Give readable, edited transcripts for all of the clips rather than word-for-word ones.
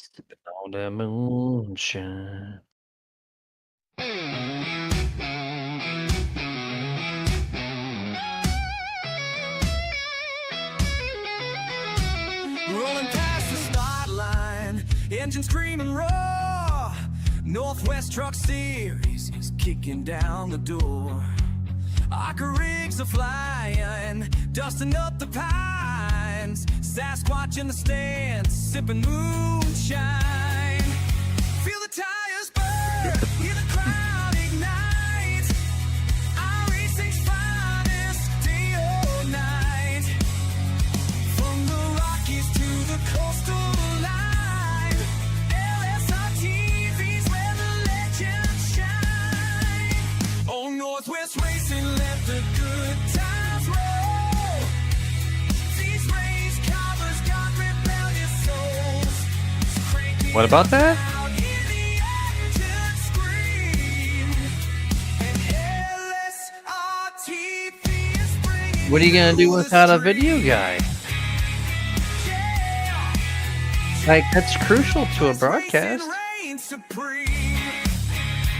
Sipping on that moonshine. Rolling past the start line, engine screaming roar. Northwest Truck Series is kicking down the door. ARCA rigs are flying, dusting up the pines. Sasquatch in the stands, sipping moonshine. Feel the tires burn, hear the crowd ignite. iRacing's finest, day or night. From the Rockies to the coastal line, LSRTV's where the legends shine. Oh, Northwest Racing, let the good times roll. These race covers got rebellious souls. So crank it What about that? out, hear the engine scream. And LSRTV is bringing What are you gonna do you without the a video guy? yeah. Like, that's crucial to a broadcast. Reign supreme.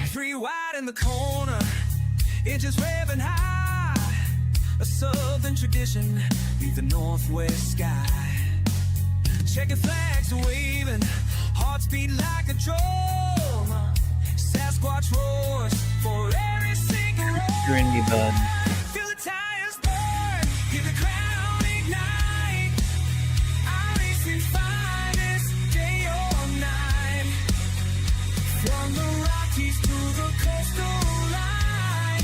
Three wide in the corner, engines revving high. A southern tradition beneath the northwest sky. Checking flags waving, hearts beat like a drum. Sasquatch roars for every single roll. Grindy bud. Feel the tires burn, hear the crowd ignite. iRacing's finest, day or night. From the Rockies to the coastal line,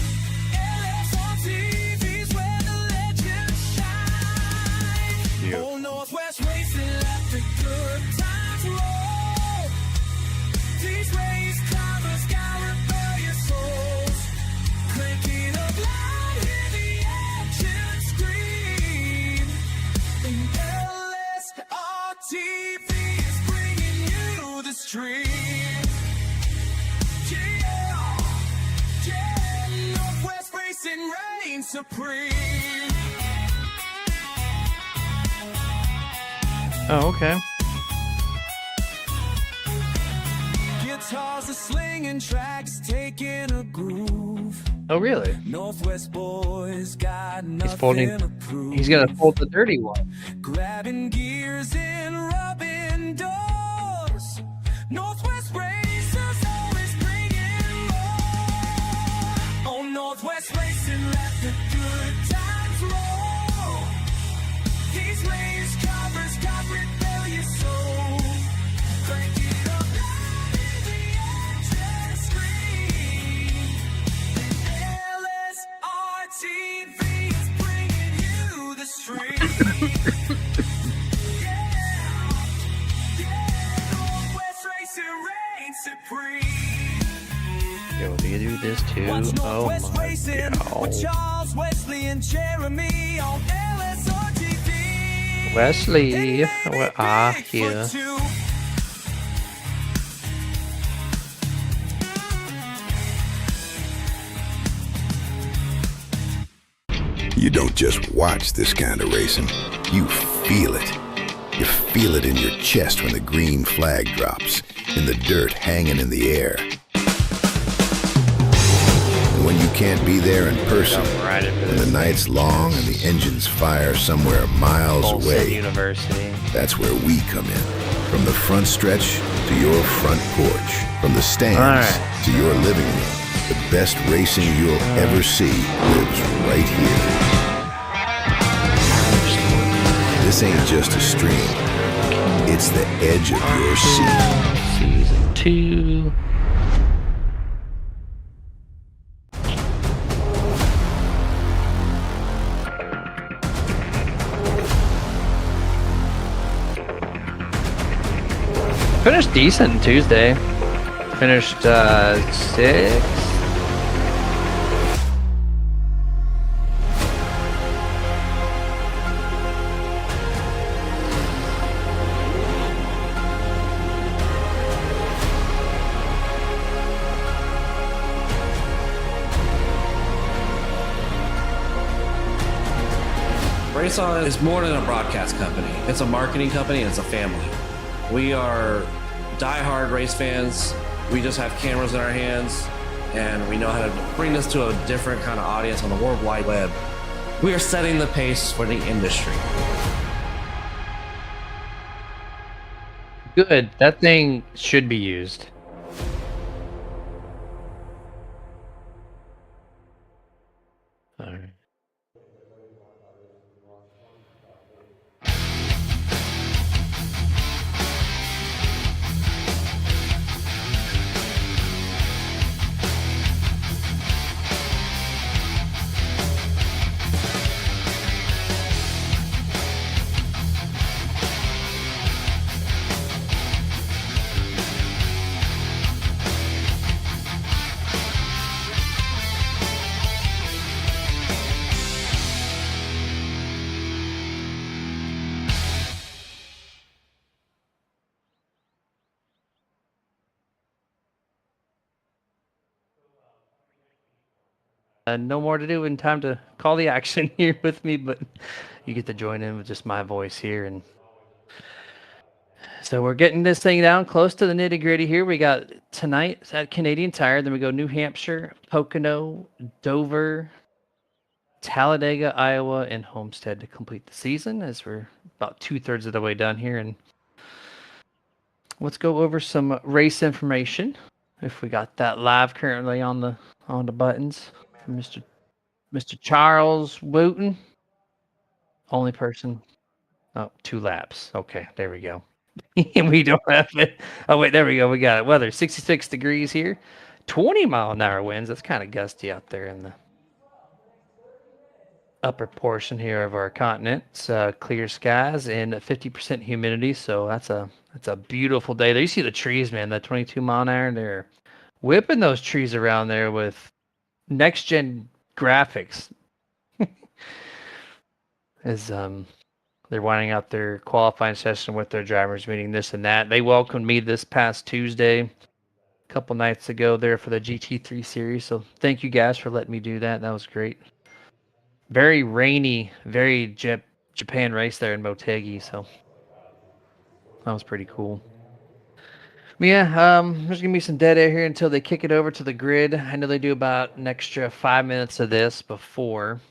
LSRTV's where the legends shine. Beautiful. Oh, Northwest Racing, let the good times roll. These race covers got rebellious souls. Crank it up loud, hear the engine scream. And LSRTV is bringing you the stream. Yeah, yeah, Northwest Racing reigns supreme. Oh, okay. Guitars are slinging, tracks taking a groove. Oh, really? Northwest boys got nothing folding- to prove. He's gonna fold the dirty one. Grabbing gears and rubbing doors. Northwest racers always bringing more. On Northwest Racing, let the good times roll. These race covers got rebellious souls. Crank it up loud, hear the engine scream. LSRTV is bringing you the stream. Northwest Racing reigns supreme. Yo, do you do this too? Watch Oh Northwest my Racing with god. Charles, Wesley, and Jeremy on LSRTV. Wesley, They where may are be big you? for two. You don't just watch this kind of racing, you feel it. You feel it in your chest when the green flag drops, in the dirt hanging in the air. And when you can't be there in person, Right into when the this. night's long and the engines fire somewhere miles Olsen away, University. that's where we come in. From the front stretch to your front porch, from the stands Alright. to your living room, the best racing you'll ever see lives right here. This ain't just a stream, it's the edge of your seat. Season 2. Finished decent Tuesday. Finished 6th. Race On is more than a broadcast company. It's a marketing company and it's a family. We are diehard race fans. We just have cameras in our hands, and we know how to bring this to a different kind of audience on the World Wide Web. We are setting the pace for the industry. Good. That thing should be used. All right. No more to do and time to call the action here with me, but you get to join in with just my voice here. And so we're getting this thing down close to the nitty gritty here. We got tonight at Canadian Tire, then we go New Hampshire, Pocono, Dover, Talladega, Iowa, and Homestead to complete the season, as we're about 2/3 of the way done here. And let's go over some race information. If we got that live currently on the buttons, Mr. Charles Wooten, only person. Oh, 2 laps. Okay, there we go. We don't have it. Oh wait, there we go. We got it. Weather 66 degrees here, 20-mile-an-hour winds. That's kind of gusty out there in the upper portion here of our continent. It's clear skies and 50% humidity, so that's a beautiful day. There you see the trees, man. That 22-mile-an-hour. They're whipping those trees around there with next gen graphics. As they're winding out their qualifying session with their drivers meeting, this and that. They welcomed me this past Tuesday, a couple nights ago there for the GT3 series. So thank you guys for letting me do that. That was great. Very rainy, very Japan race there in Motegi, so that was pretty cool. Yeah, there's gonna be some dead air here until they kick it over to the grid. I know they do about an extra 5 minutes of this before,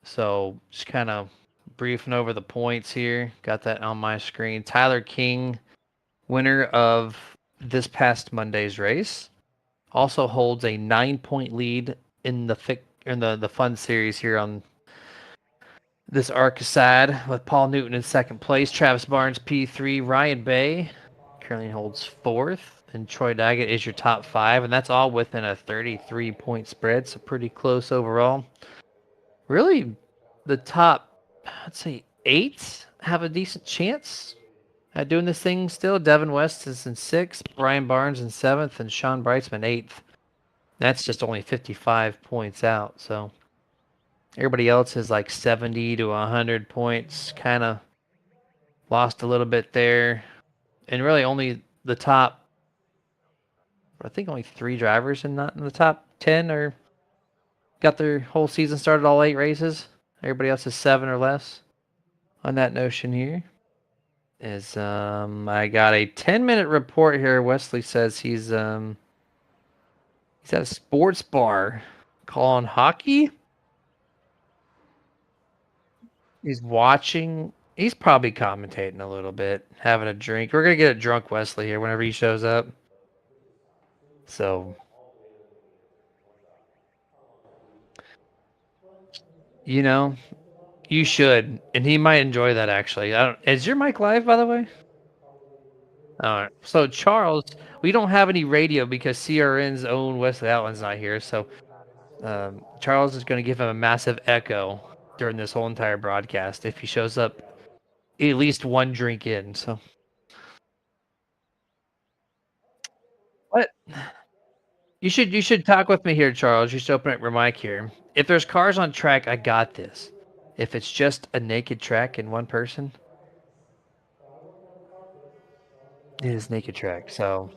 so just kind of briefing over the points here. Got that on my screen. Tyler King, winner of this past Monday's race, also holds a 9-point lead in the fun series here on this ARCA side, with Paul Newton in second place, Travis Barnes P3, Ryan Bay currently holds fourth, and Troy Daggett is your top 5, and that's all within a 33-point spread, so pretty close overall. Really, the top, I'd say 8 have a decent chance at doing this thing still. Devin West is in 6th, Brian Barnes in 7th, and Sean Brightsman 8th. That's just only 55 points out, so everybody else is like 70 to 100 points. Kind of lost a little bit there. And really only the top, I think only 3 drivers in the top 10 are got their whole season started, all 8 races. Everybody else is 7 or less on that notion here. Is I got a 10-minute report here. Wesley says he's at a sports bar calling hockey. He's watching. He's probably commentating a little bit, having a drink. We're gonna get a drunk Wesley here whenever he shows up. So, you know, you should, and he might enjoy that actually. I don't. Is your mic live, by the way? All right. So Charles, we don't have any radio because CRN's own Wesley Outland's not here. So Charles is going to give him a massive echo during this whole entire broadcast if he shows up at least one drink in. So what? You should talk with me here, Charles. You should open up your mic here. If there's cars on track, I got this. If it's just a naked track and one person, it is naked track. So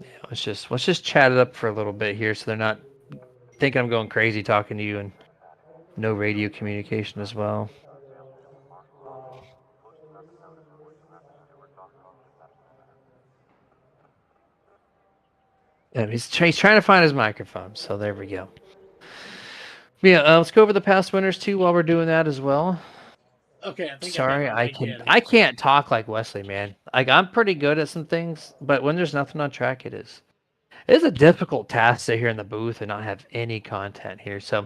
yeah, let's just chat it up for a little bit here, so they're not thinking I'm going crazy talking to you, and no radio communication as well. He's trying to find his microphone. So there we go. Yeah, let's go over the past winners too while we're doing that as well. Okay, I think I got Sorry, my mic in. I can't talk like Wesley, man. Like I'm pretty good at some things, but when there's nothing on track, it is. It's a difficult task to sit here in the booth and not have any content here. So,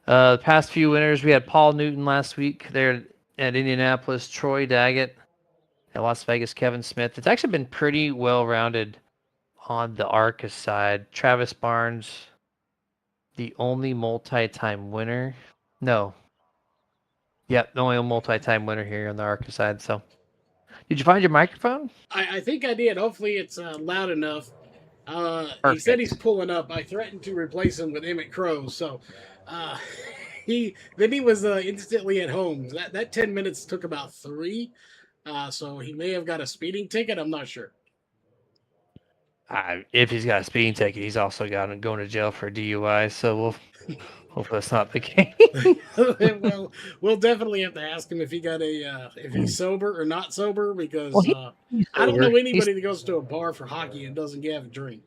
the past few winners, we had Paul Newton last week there at Indianapolis, Troy Daggett at Las Vegas, Kevin Smith. It's actually been pretty well rounded on the ARCA side. Travis Barnes, the only multi-time winner. No. Yep, the only multi-time winner here on the ARCA side. So, did you find your microphone? I think I did. Hopefully, it's loud enough. He said he's Perfect. pulling up. I threatened to replace him with Emmett Crow, so uh, he was instantly at home. That 10 minutes took about 3, so he may have got a speeding ticket. I'm not sure. If he's got a speeding ticket, he's also got going to jail for DUI. So we'll hopefully that's not the case. Well, we'll definitely have to ask him if he got if he's sober or not sober, because Well, he's I don't know sober. anybody that goes to a bar for hockey and doesn't have a drink.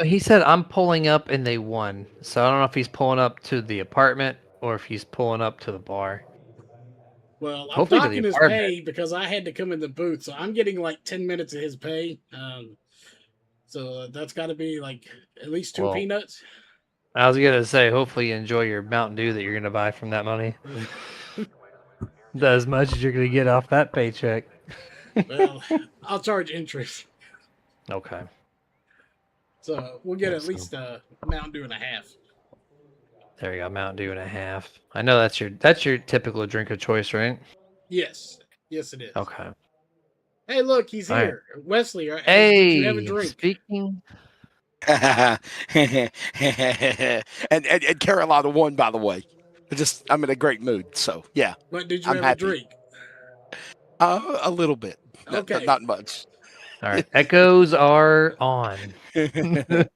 He said I'm pulling up and they won. So I don't know if he's pulling up to the apartment or if he's pulling up to the bar. Well, I'm Hopefully to the docking his apartment. pay because I had to come in the booth, so I'm getting like 10 minutes of his pay. So that's got to be like at least 2 peanuts. I was gonna say, hopefully you enjoy your Mountain Dew that you're gonna buy from that money. As much as you're gonna get off that paycheck. Well, I'll charge interest, Okay. so we'll get at Awesome. least a Mountain Dew and a half. There you go, Mountain Dew and a half. I know that's your typical drink of choice, right? Yes, yes, it is. Okay. Hey, look, he's All right. here. Wesley, did you have a Hey, drink? speaking. and Carolina won, by the way. I'm in a great mood, so yeah. But did you I'm have happy. a drink? A little bit, Okay. not much. All right, echoes are on. The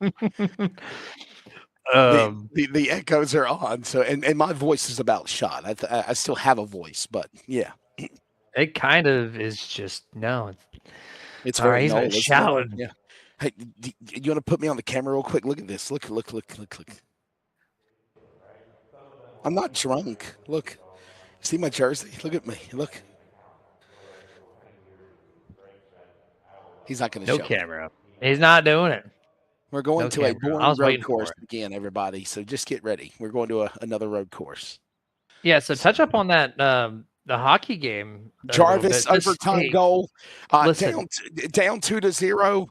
echoes are on, so and my voice is about shot. I still have a voice, but yeah, It kind of is just no. it's All very right, he's null, been isn't it? shouting. Yeah. Hey, you want to put me on the camera real quick? Look at this. Look. I'm not drunk. Look. See my jersey? Look at me. Look. He's not going to No show. camera. He's not doing it. We're going No to a camera. I boring was road waiting for course it. again, everybody. So just get ready. We're going to another road course. Yeah, so touch up on that the hockey game. Jarvis overtime goal. Listen. Down 2-0.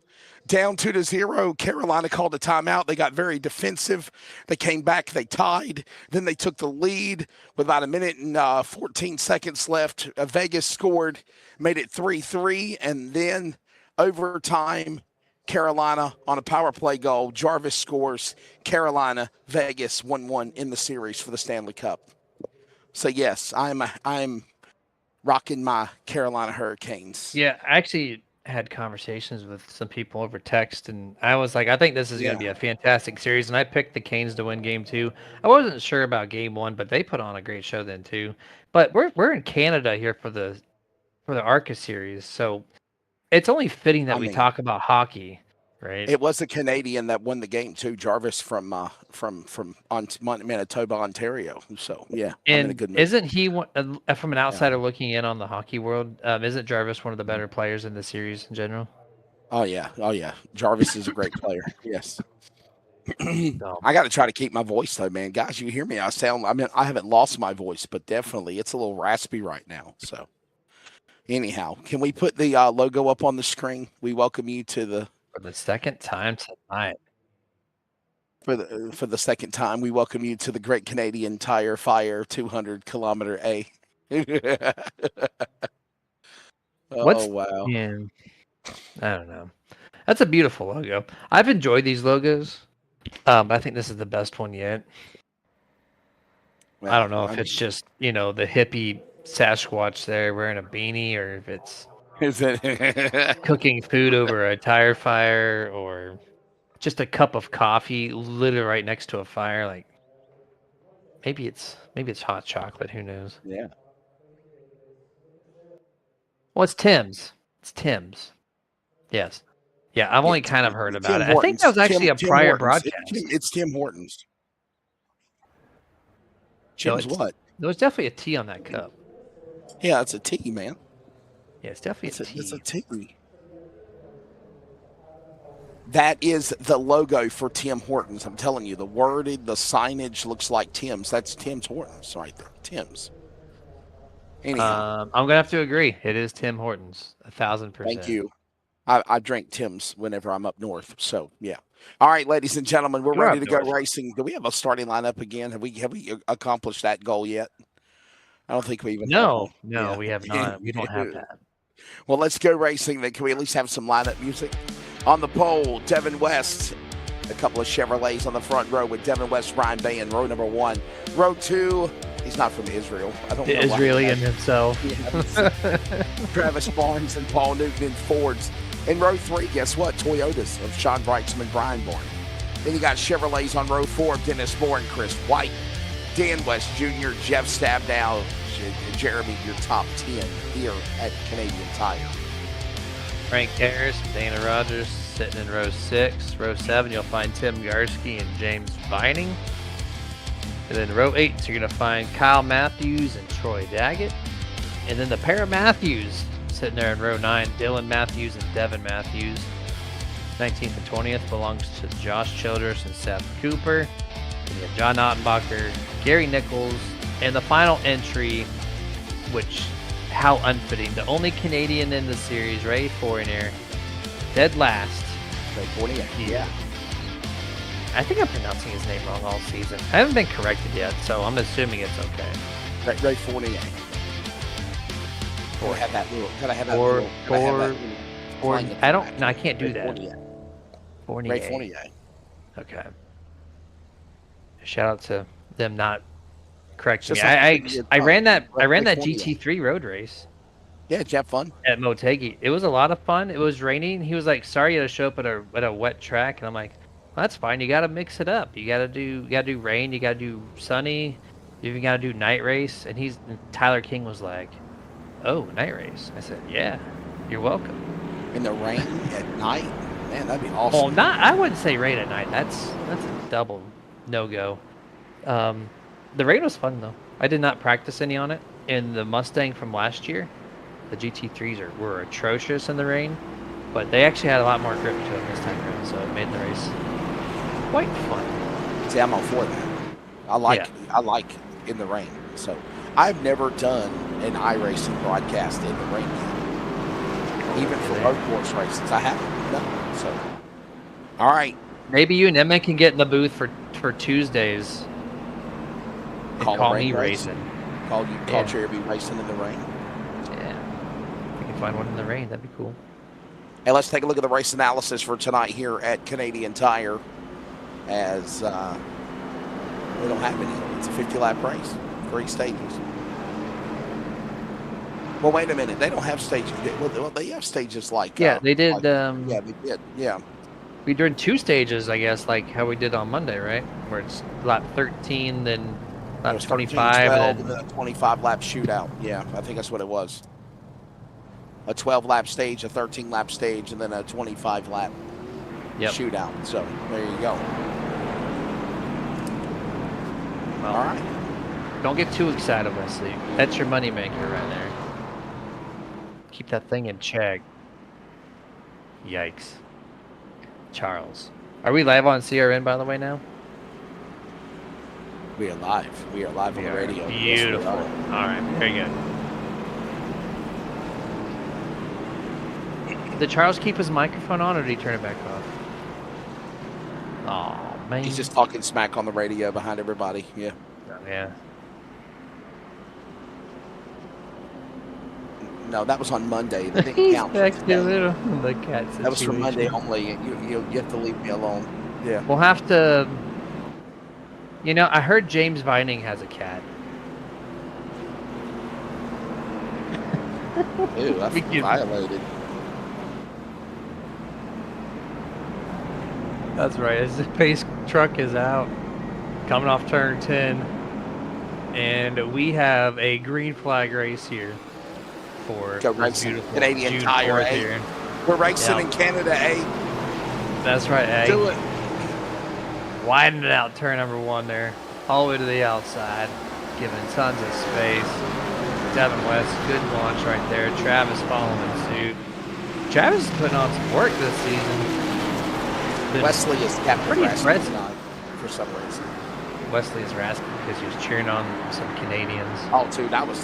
Down 2-0. Carolina called a timeout. They got very defensive. They came back. They tied. Then they took the lead with about a minute and 14 seconds left. Vegas scored, made it 3-3, and then overtime. Carolina on a power play goal. Jarvis scores. Carolina, Vegas 1-1 in the series for the Stanley Cup. So yes, I'm rocking my Carolina Hurricanes. Yeah, I actually had conversations with some people over text, and I was like, I think this is going to be a fantastic series, and I picked the Canes to win game 2. I wasn't sure about game 1, but they put on a great show then too. But we're in Canada here for the ARCA series, so it's only fitting that we talk about hockey, right? It was a Canadian that won the game too, Jarvis from Manitoba, Ontario. So yeah, and I'm in a good mood. Isn't he from an outsider looking in on the hockey world? Isn't Jarvis one of the better players in the series in general? Oh yeah. Jarvis is a great player. Yes. I got to try to keep my voice though, man. Guys, you hear me? I haven't lost my voice, but definitely it's a little raspy right now. So. Anyhow, can we put the logo up on the screen? We welcome you to for the second time tonight. For the second time, we welcome you to the Great Canadian Tire Fire 200 kilometer A. Wow! Yeah, I don't know. That's a beautiful logo. I've enjoyed these logos. I think this is the best one yet. Well, I don't know if it's just the hippie Sasquatch there wearing a beanie, or if it's cooking food over a tire fire, or just a cup of coffee literally right next to a fire. Like maybe it's hot chocolate. Who knows? Yeah. Well, it's Tim's. It's Tim's. Yes. Yeah, I've only kind of heard about it. I think that was actually a Tim prior Hortons. broadcast. It's Tim Hortons. No, Tim's what? There was definitely a T on that cup. Yeah, it's a T, man. Yeah, it's definitely a T. It's a T. That is the logo for Tim Hortons. I'm telling you, the signage looks like Tim's. That's Tim's Hortons right there. Tim's. Anyhow, I'm gonna have to agree. It is Tim Hortons, 1,000%. Thank you. I drink Tim's whenever I'm up north. So yeah. All right, ladies and gentlemen, we're ready to go racing. Do we have a starting lineup again? Have we accomplished that goal yet? I don't think we even No, we have not. We don't have that. Well, let's go racing. Then can we at least have some lineup music? On the pole, Devin West. A couple of Chevrolets on the front row with Devin West, Ryan Bain, row number 1. Row 2, he's not from Israel. I don't know. Israeli in himself. Travis Barnes and Paul Newton in Fords. In row 3, guess what? Toyotas of Sean Brightson and Brian Bourne. Then you got Chevrolets on row 4, Dennis Moore and Chris White. Dan West Jr., Jeff Stabdow, Jeremy, your top 10 here at Canadian Tire. Frank Harris, Dana Rogers sitting in row 6. Row 7, you'll find Tim Garski and James Vining. And then row 8, so you're going to find Kyle Matthews and Troy Daggett. And then the pair of Matthews sitting there in row 9, Dylan Matthews and Devin Matthews. 19th and 20th belongs to Josh Childress and Seth Cooper. And you have John Ottenbacher, Gary Nichols, and the final entry, which, how unfitting. The only Canadian in the series, Ray Fournier, dead last. Ray Fournier, yeah. I think I'm pronouncing his name wrong all season. I haven't been corrected yet, so I'm assuming it's okay. Ray Fournier. Gotta have that little. I don't. No, I can't do that. Fournier. Ray Fournier. Okay. Shout out to them not correcting me. I ran that GT3 road race. Yeah, did you have fun? At Motegi. It was a lot of fun. It was raining. He was like, sorry you had to show up at a wet track. And I'm like, well, that's fine. You got to mix it up. You got to do rain. You got to do sunny. You even got to do night race. And Tyler King was like, oh, night race. I said, yeah, you're welcome. In the rain at night? Man, that'd be awesome. Well, I wouldn't say rain at night. That's a double no-go. The rain was fun, though. I did not practice any on it. In the Mustang from last year, the GT3s were atrocious in the rain, but they actually had a lot more grip to them this time around, so it made the race quite fun. See, I'm all for that. I like in the rain. So I've never done an iRacing broadcast in the rain yet. Even for road course races, I haven't done. So, all right. Maybe you and Emma can get in the booth for Tuesdays. Call me racing. Call Jeremy racing in the rain. Yeah. If we can find one in the rain, that'd be cool. Hey, let's take a look at the race analysis for tonight here at Canadian Tire. As we don't have any. It's a 50-lap race. 3 stages. Well, wait a minute. They don't have stages. Well, they have stages like... Yeah, they did. yeah, they did. Yeah. We did 2 stages, I guess, like how we did on Monday, right? Where it's lap 13, then lap 25. 12, and then a 25-lap shootout. Yeah, I think that's what it was. A 12-lap stage, a 13-lap stage, and then a 25-lap shootout. So, there you go. Well, all right. Don't get too excited, Wesley. That's your moneymaker right there. Keep that thing in check. Yikes. Charles. Are we live on CRN, by the way, now? We are live. We are live on the radio. Beautiful. Yes, all right. Very good. Did Charles keep his microphone on, or did he turn it back off? Oh, man. He's just talking smack on the radio behind everybody. Yeah. Yeah. No, that was on Monday. That didn't count. The cat that was from Monday only. You have to leave me alone. Yeah. We'll have to. I heard James Vining has a cat. Ew, that's violated. That's right. His pace truck is out, coming off turn 10, and we have a green flag race here. For Canadian Tire, eh? We're racing in Canada, eh? That's right, Egg. Do it. Widen it out, turn number 1 there. All the way to the outside. Giving tons of space. Devin West, good launch right there. Travis following suit. Travis is putting on some work this season. Wesley is Captain pretty Raskin impressive. tonight for some reason. Wesley is rasping because he was cheering on some Canadians. Oh, dude, I was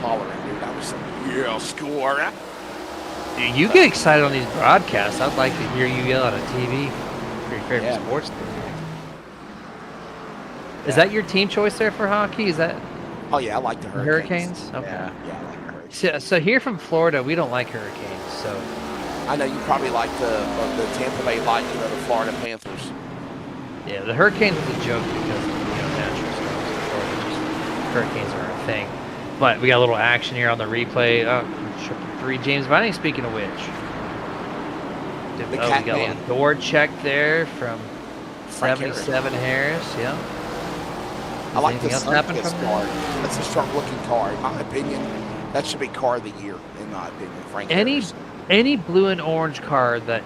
hollering, dude. I was saying, yeah, score. Dude, you get excited on these broadcasts. I'd like to hear you yell at a TV for your favorite Yeah. sports team. Is that your team choice there for hockey? Is that Oh, yeah, I like the Hurricanes. Hurricanes? Okay. Yeah, I like the Hurricanes. So here from Florida, we don't like hurricanes. So I know you probably like the Tampa Bay Lightning or the Florida Panthers. yeah, the hurricanes is a joke because natural storms in Florida. Just hurricanes are a thing. But we got a little action here on the replay. Oh, triple 3. James Vining, speaking of which. The We Cat got a Man. little door check there from Frank 77 Harris. Yeah. I like anything the else happen Sunkiss from card. That's a strong looking car. In my opinion, that should be car of the year, in my opinion. Frank Harris. Any blue and orange car that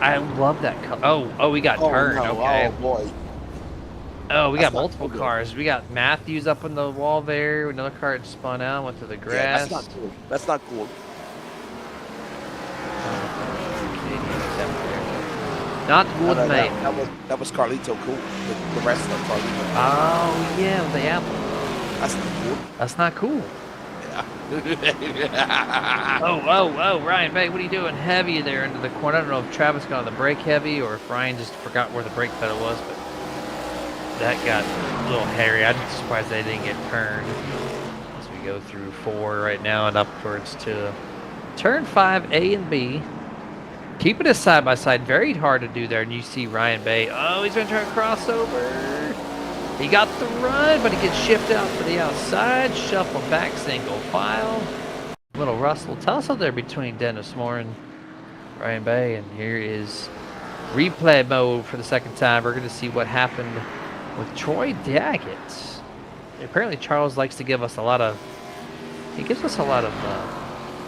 I love that color. Oh, we got turned. No. Okay. Oh, boy. Oh, we That's got not multiple cool. cars. We got Matthews up on the wall there. Another car had spun out, went to the Yeah, grass. that's not cool. That's not cool. Not good, No, mate. that was Carlito Cool, the wrestler Carlito. Oh yeah, with the apple. That's not cool. That's not cool. Yeah. Oh, Ryan Bay, what are you doing? Heavy there into the corner. I don't know if Travis got on the brake heavy or if Ryan just forgot where the brake pedal was, but that got a little hairy. I'm surprised they didn't get turned. As we go through 4 right now and upwards to turn 5, A and B. Keeping it side by side, very hard to do there. And you see Ryan Bay. Oh, he's going to try to cross over. He got the run, but he gets shifted out to the outside. Shuffle back, single file. Little Russell tussle there between Dennis Moore and Ryan Bay. And here is replay mode for the second time. We're going to see what happened with Troy Daggett. Apparently, Charles likes to give us a lot of. He gives us a lot of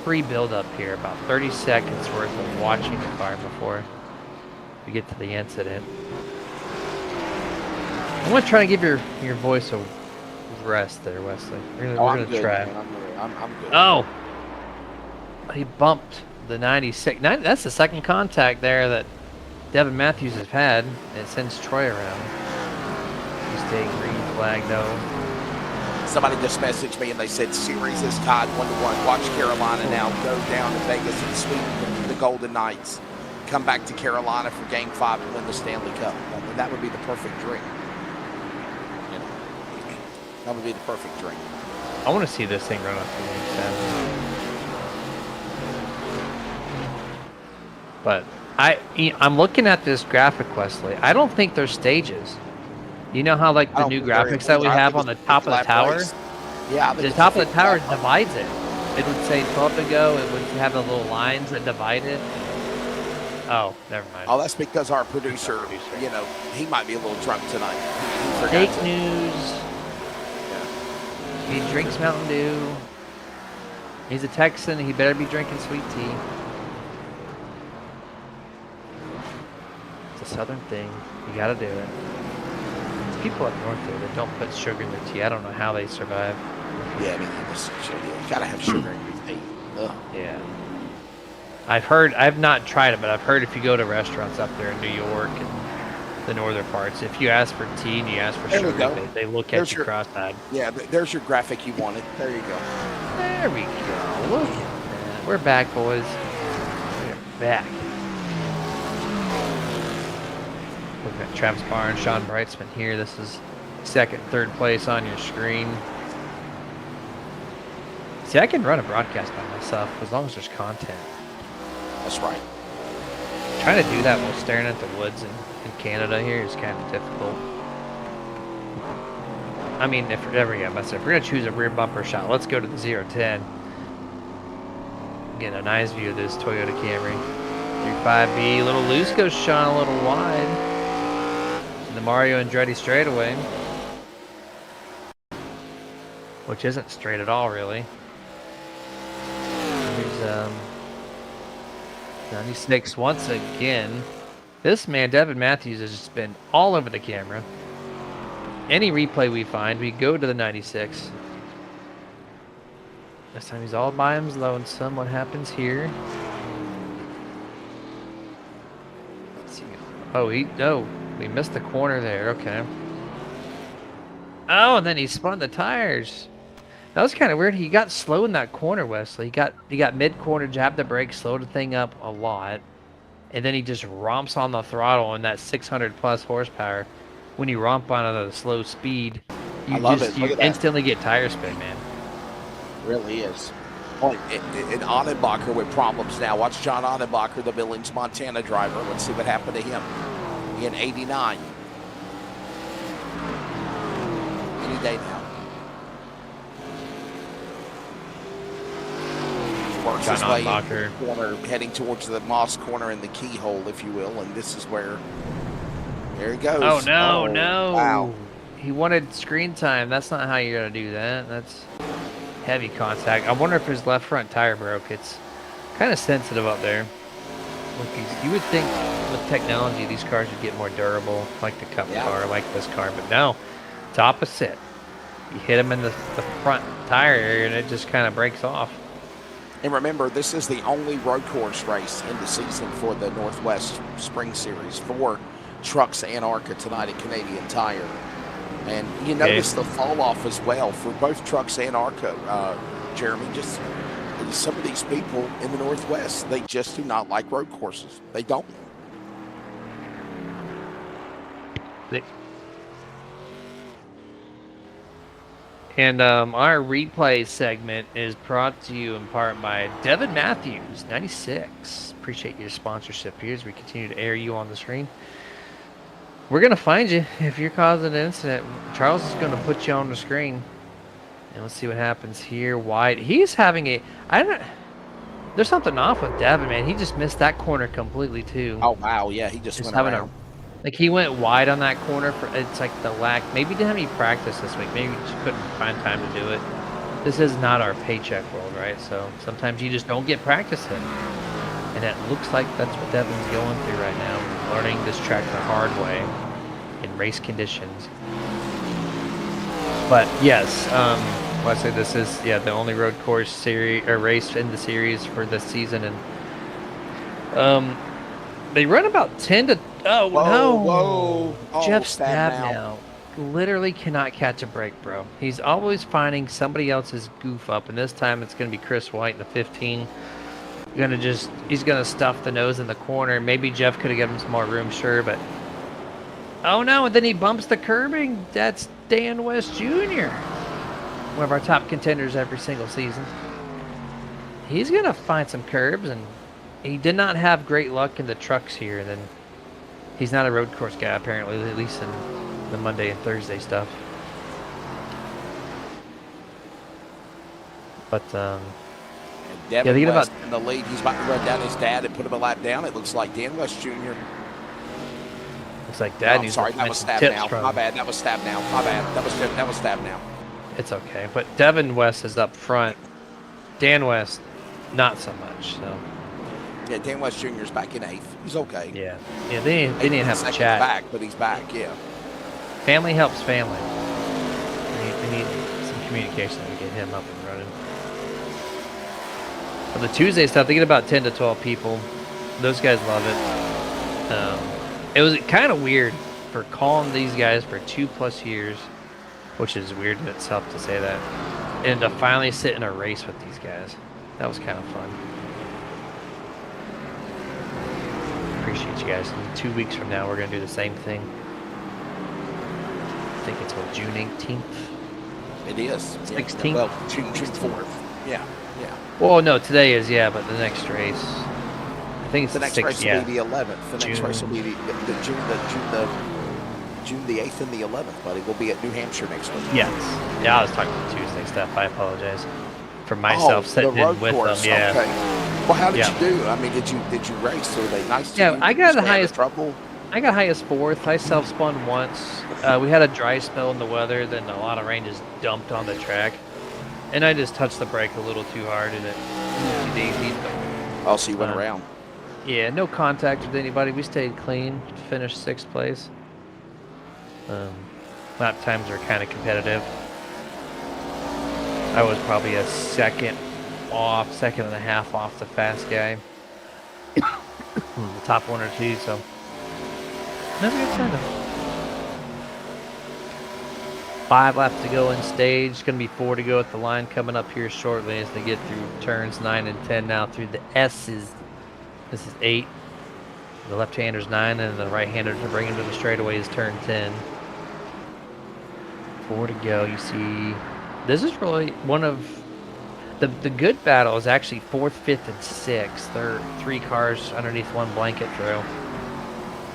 pre-build up here, about 30 seconds worth of watching the car before we get to the incident. I'm going to try to give your voice a rest there, Wesley. We're going to try. Man. I'm good. Oh! He bumped the 96. That's the second contact there that Devin Matthews has had, and it sends Troy around. He's staying green flag, though. Somebody just messaged me and they said series is tied 1-1. Watch Carolina now go down to Vegas and sweep the Golden Knights. Come back to Carolina for Game 5 and win the Stanley Cup. I mean, that would be the perfect dream. You know, that would be the perfect dream. I want to see this thing run up to Game 7. But I'm looking at this graphic, Wesley. I don't think there's stages. You know how like the new graphics that we have on the top of the tower? Yeah, The top of the tower divides it. It would say 12 to go. It would have the little lines that divide it. Oh, never mind. Oh, that's because our producer, you know, he might be a little drunk tonight. He forgot Fake to- news. Yeah. He drinks Mountain Dew. He's a Texan. He better be drinking sweet tea. It's a southern thing. You gotta do it. There's people up north there that don't put sugar in their tea. I don't know how they survive. Yeah, I mean, you gotta have sugar in your tea. Ugh. Yeah. I've not tried it, but I've heard if you go to restaurants up there in New York and the northern parts, if you ask for tea and you ask for There we sugar, go. they look There's at you your- cross-eyed. Yeah, there's your graphic you wanted. There you go. There we go. Look at that. We're back, boys. We're back. Looking at Travis Barnes, Sean Brightsman here. This is second, third place on your screen. See, I can run a broadcast by myself as long as there's content. That's right. Trying to do that while staring at the woods in Canada here is kind of difficult. I mean, if we're gonna choose a rear bumper shot, let's go to the 0-10. Get a nice view of this Toyota Camry. 35B, little loose goes Sean a little wide. And the Mario Andretti straightaway, which isn't straight at all, really. Here's 96 once again. This man, Devin Matthews, has just been all over the camera. Any replay we find, we go to the 96. This time he's all by his lonesome. What happens here? Let's see. Oh, we missed the corner there. Okay. Oh, and then he spun the tires. That was kind of weird. He got slow in that corner, Wesley. He got mid corner, jabbed the brake, slowed the thing up a lot, and then he just romps on the throttle in that 600 plus horsepower. When you romp on at a slow speed, you instantly get tire spin, man. Really is. Oh, and Annenbacher with problems now. Watch John Annenbacher, the Billings, Montana driver. Let's see what happened to him in '89. Any day now. Works his way corner, heading towards the Moss corner in the keyhole, if you will, and this is where. There he goes. Oh no! Wow. He wanted screen time. That's not how you're gonna do that. That's heavy contact. I wonder if his left front tire broke. It's kind of sensitive up there. Look, you would think with technology these cars would get more durable, like the Cup car, like this car, but no, it's opposite. You hit him in the front tire area and it just kind of breaks off. And remember, this is the only road course race in the season for the Northwest Spring Series for trucks and ARCA tonight at Canadian Tire. And you notice the fall off as well for both trucks and ARCA, Jeremy. Just some of these people in the Northwest, they just do not like road courses. They don't. And our replay segment is brought to you in part by Devin Matthews, 96. Appreciate your sponsorship here as we continue to air you on the screen. We're going to find you if you're causing an incident. Charles is going to put you on the screen. And let's see what happens here. Wide. He's having there's something off with Devin, man. He just missed that corner completely, too. Oh, wow. Yeah, he just went around. Like, he went wide on that corner. It's like the lack. Maybe he didn't have any practice this week. Maybe he just couldn't find time to do it. This is not our paycheck world, right? So sometimes you just don't get practice in. And it looks like that's what Devin's going through right now, learning this track the hard way in race conditions. But yes, I say this is the only road course series or race in the series for this season, and they run about 10 to Whoa. Jeff Stab now literally cannot catch a break, bro. He's always finding somebody else's goof up, and this time it's gonna be Chris White in the 15. He's gonna stuff the nose in the corner. Maybe Jeff could have given him some more room, sure, but oh no! And then he bumps the curbing. That's Dan West Jr., one of our top contenders every single season. He's gonna find some curbs, and he did not have great luck in the trucks here. And then he's not a road course guy apparently, at least in the Monday and Thursday stuff. But Devin West in the lead. He's about to run down his dad and put him a lap down. It looks like Dan West Jr. Looks like Dad needs sorry, that was Stab now. My bad. That was Stab now. My bad. That was Stab now. It's okay. But Devin West is up front. Dan West, not so much. So. Yeah, Dan West Jr. is back in 8th. He's okay. Yeah. They didn't have to chat. Back, but he's back. Yeah. Family helps family. We need some communication to get him up and running. For the Tuesday stuff, they get about 10 to 12 people. Those guys love it. It was kind of weird for calling these guys for 2+ years, which is weird in itself to say that, and to finally sit in a race with these guys. That was kind of fun. Appreciate you guys. And 2 weeks from now, we're going to do the same thing. I think it's June 18th. It is. 16th? Yeah. Well, June 4th. Yeah. Well, no, today is, but the next race, I think it's the next race will be the 11th. The next race will be the June the 8th and the 11th, buddy. We'll be at New Hampshire next week. Yes. Yeah, I was talking about Tuesday stuff. I apologize for myself sitting in with them. Yeah. Okay. Well, how did you do? I mean, did you race? Were they nice to you? I got the highest trouble. I got highest 4th. I self-spun once. We had a dry spell in the weather, then a lot of rain just dumped on the track. And I just touched the brake a little too hard, and it easy. Oh, so you went around. Yeah, no contact with anybody. We stayed clean. Finished 6th place. Lap times are kind of competitive. I was probably a second and a half off the fast guy. The top 1 or 2, so never good time though. 5 laps to go in stage. It's going to be 4 to go at the line coming up here shortly as they get through turns 9 and 10 now through the S's. This is 8. The left-hander's 9, and the right-hander to bring him to the straightaway is turn 10. 4 to go. You see, this is really one of the good battle is actually 4th, 5th, and 6th. There are 3 cars underneath 1 blanket throw,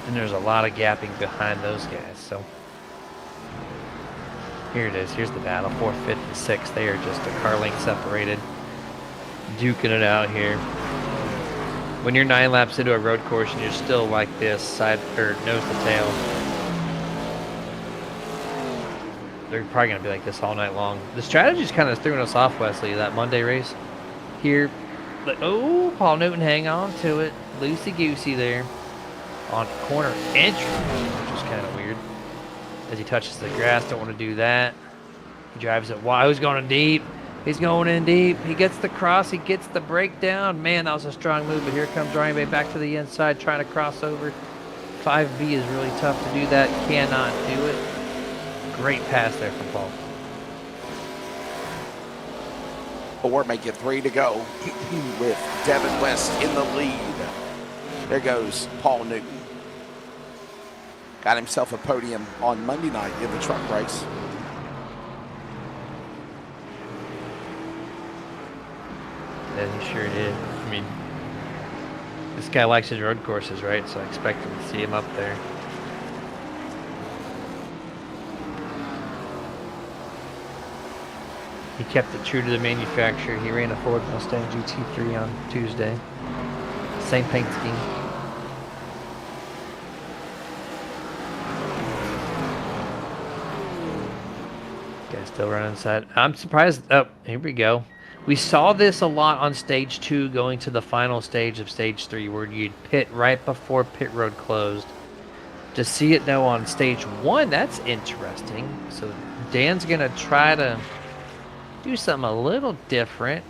and there's a lot of gapping behind those guys. So here it is. Here's the battle. 4th, 5th, and 6th. They are just a car length separated, duking it out here. When you're 9 laps into a road course and you're still like this, side or nose to tail, they're probably going to be like this all night long. The strategy's kind of throwing us off, Wesley, that Monday race. Here, but, oh, Paul Newton, hang on to it. Loosey-goosey there on corner entry, which is kind of weird. As he touches the grass, don't want to do that. He drives it wide. He's going in deep. He's going in deep. He gets the cross. He gets the breakdown. Man, that was a strong move, but here comes Ryan Bay back to the inside trying to cross over. 5B is really tough to do that. Cannot do it. Great pass there from Paul. 4 make it 3 to go with Devin West in the lead. There goes Paul Newton. Got himself a podium on Monday night in the truck race. Yeah, he sure did. I mean, this guy likes his road courses, right? So I expect him to see him up there. He kept it true to the manufacturer. He ran a Ford Mustang GT3 on Tuesday. Same paint scheme. Guy's still running inside. I'm surprised. Oh, here we go. We saw this a lot on stage 2 going to the final stage of stage 3 where you'd pit right before pit road closed. To see it now on stage 1, that's interesting. So Dan's going to try to do something a little different.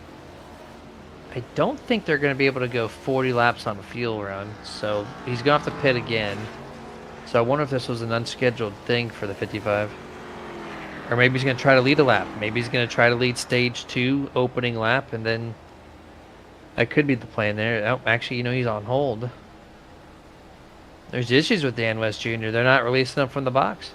I don't think they're going to be able to go 40 laps on a fuel run, so he's going to have to pit again. So I wonder if this was an unscheduled thing for the 55. Or maybe he's going to try to lead a lap. Maybe he's going to try to lead stage 2 opening lap, and then that could be the plan there. Oh, actually, you know, he's on hold. There's issues with Dan West Jr. They're not releasing him from the box.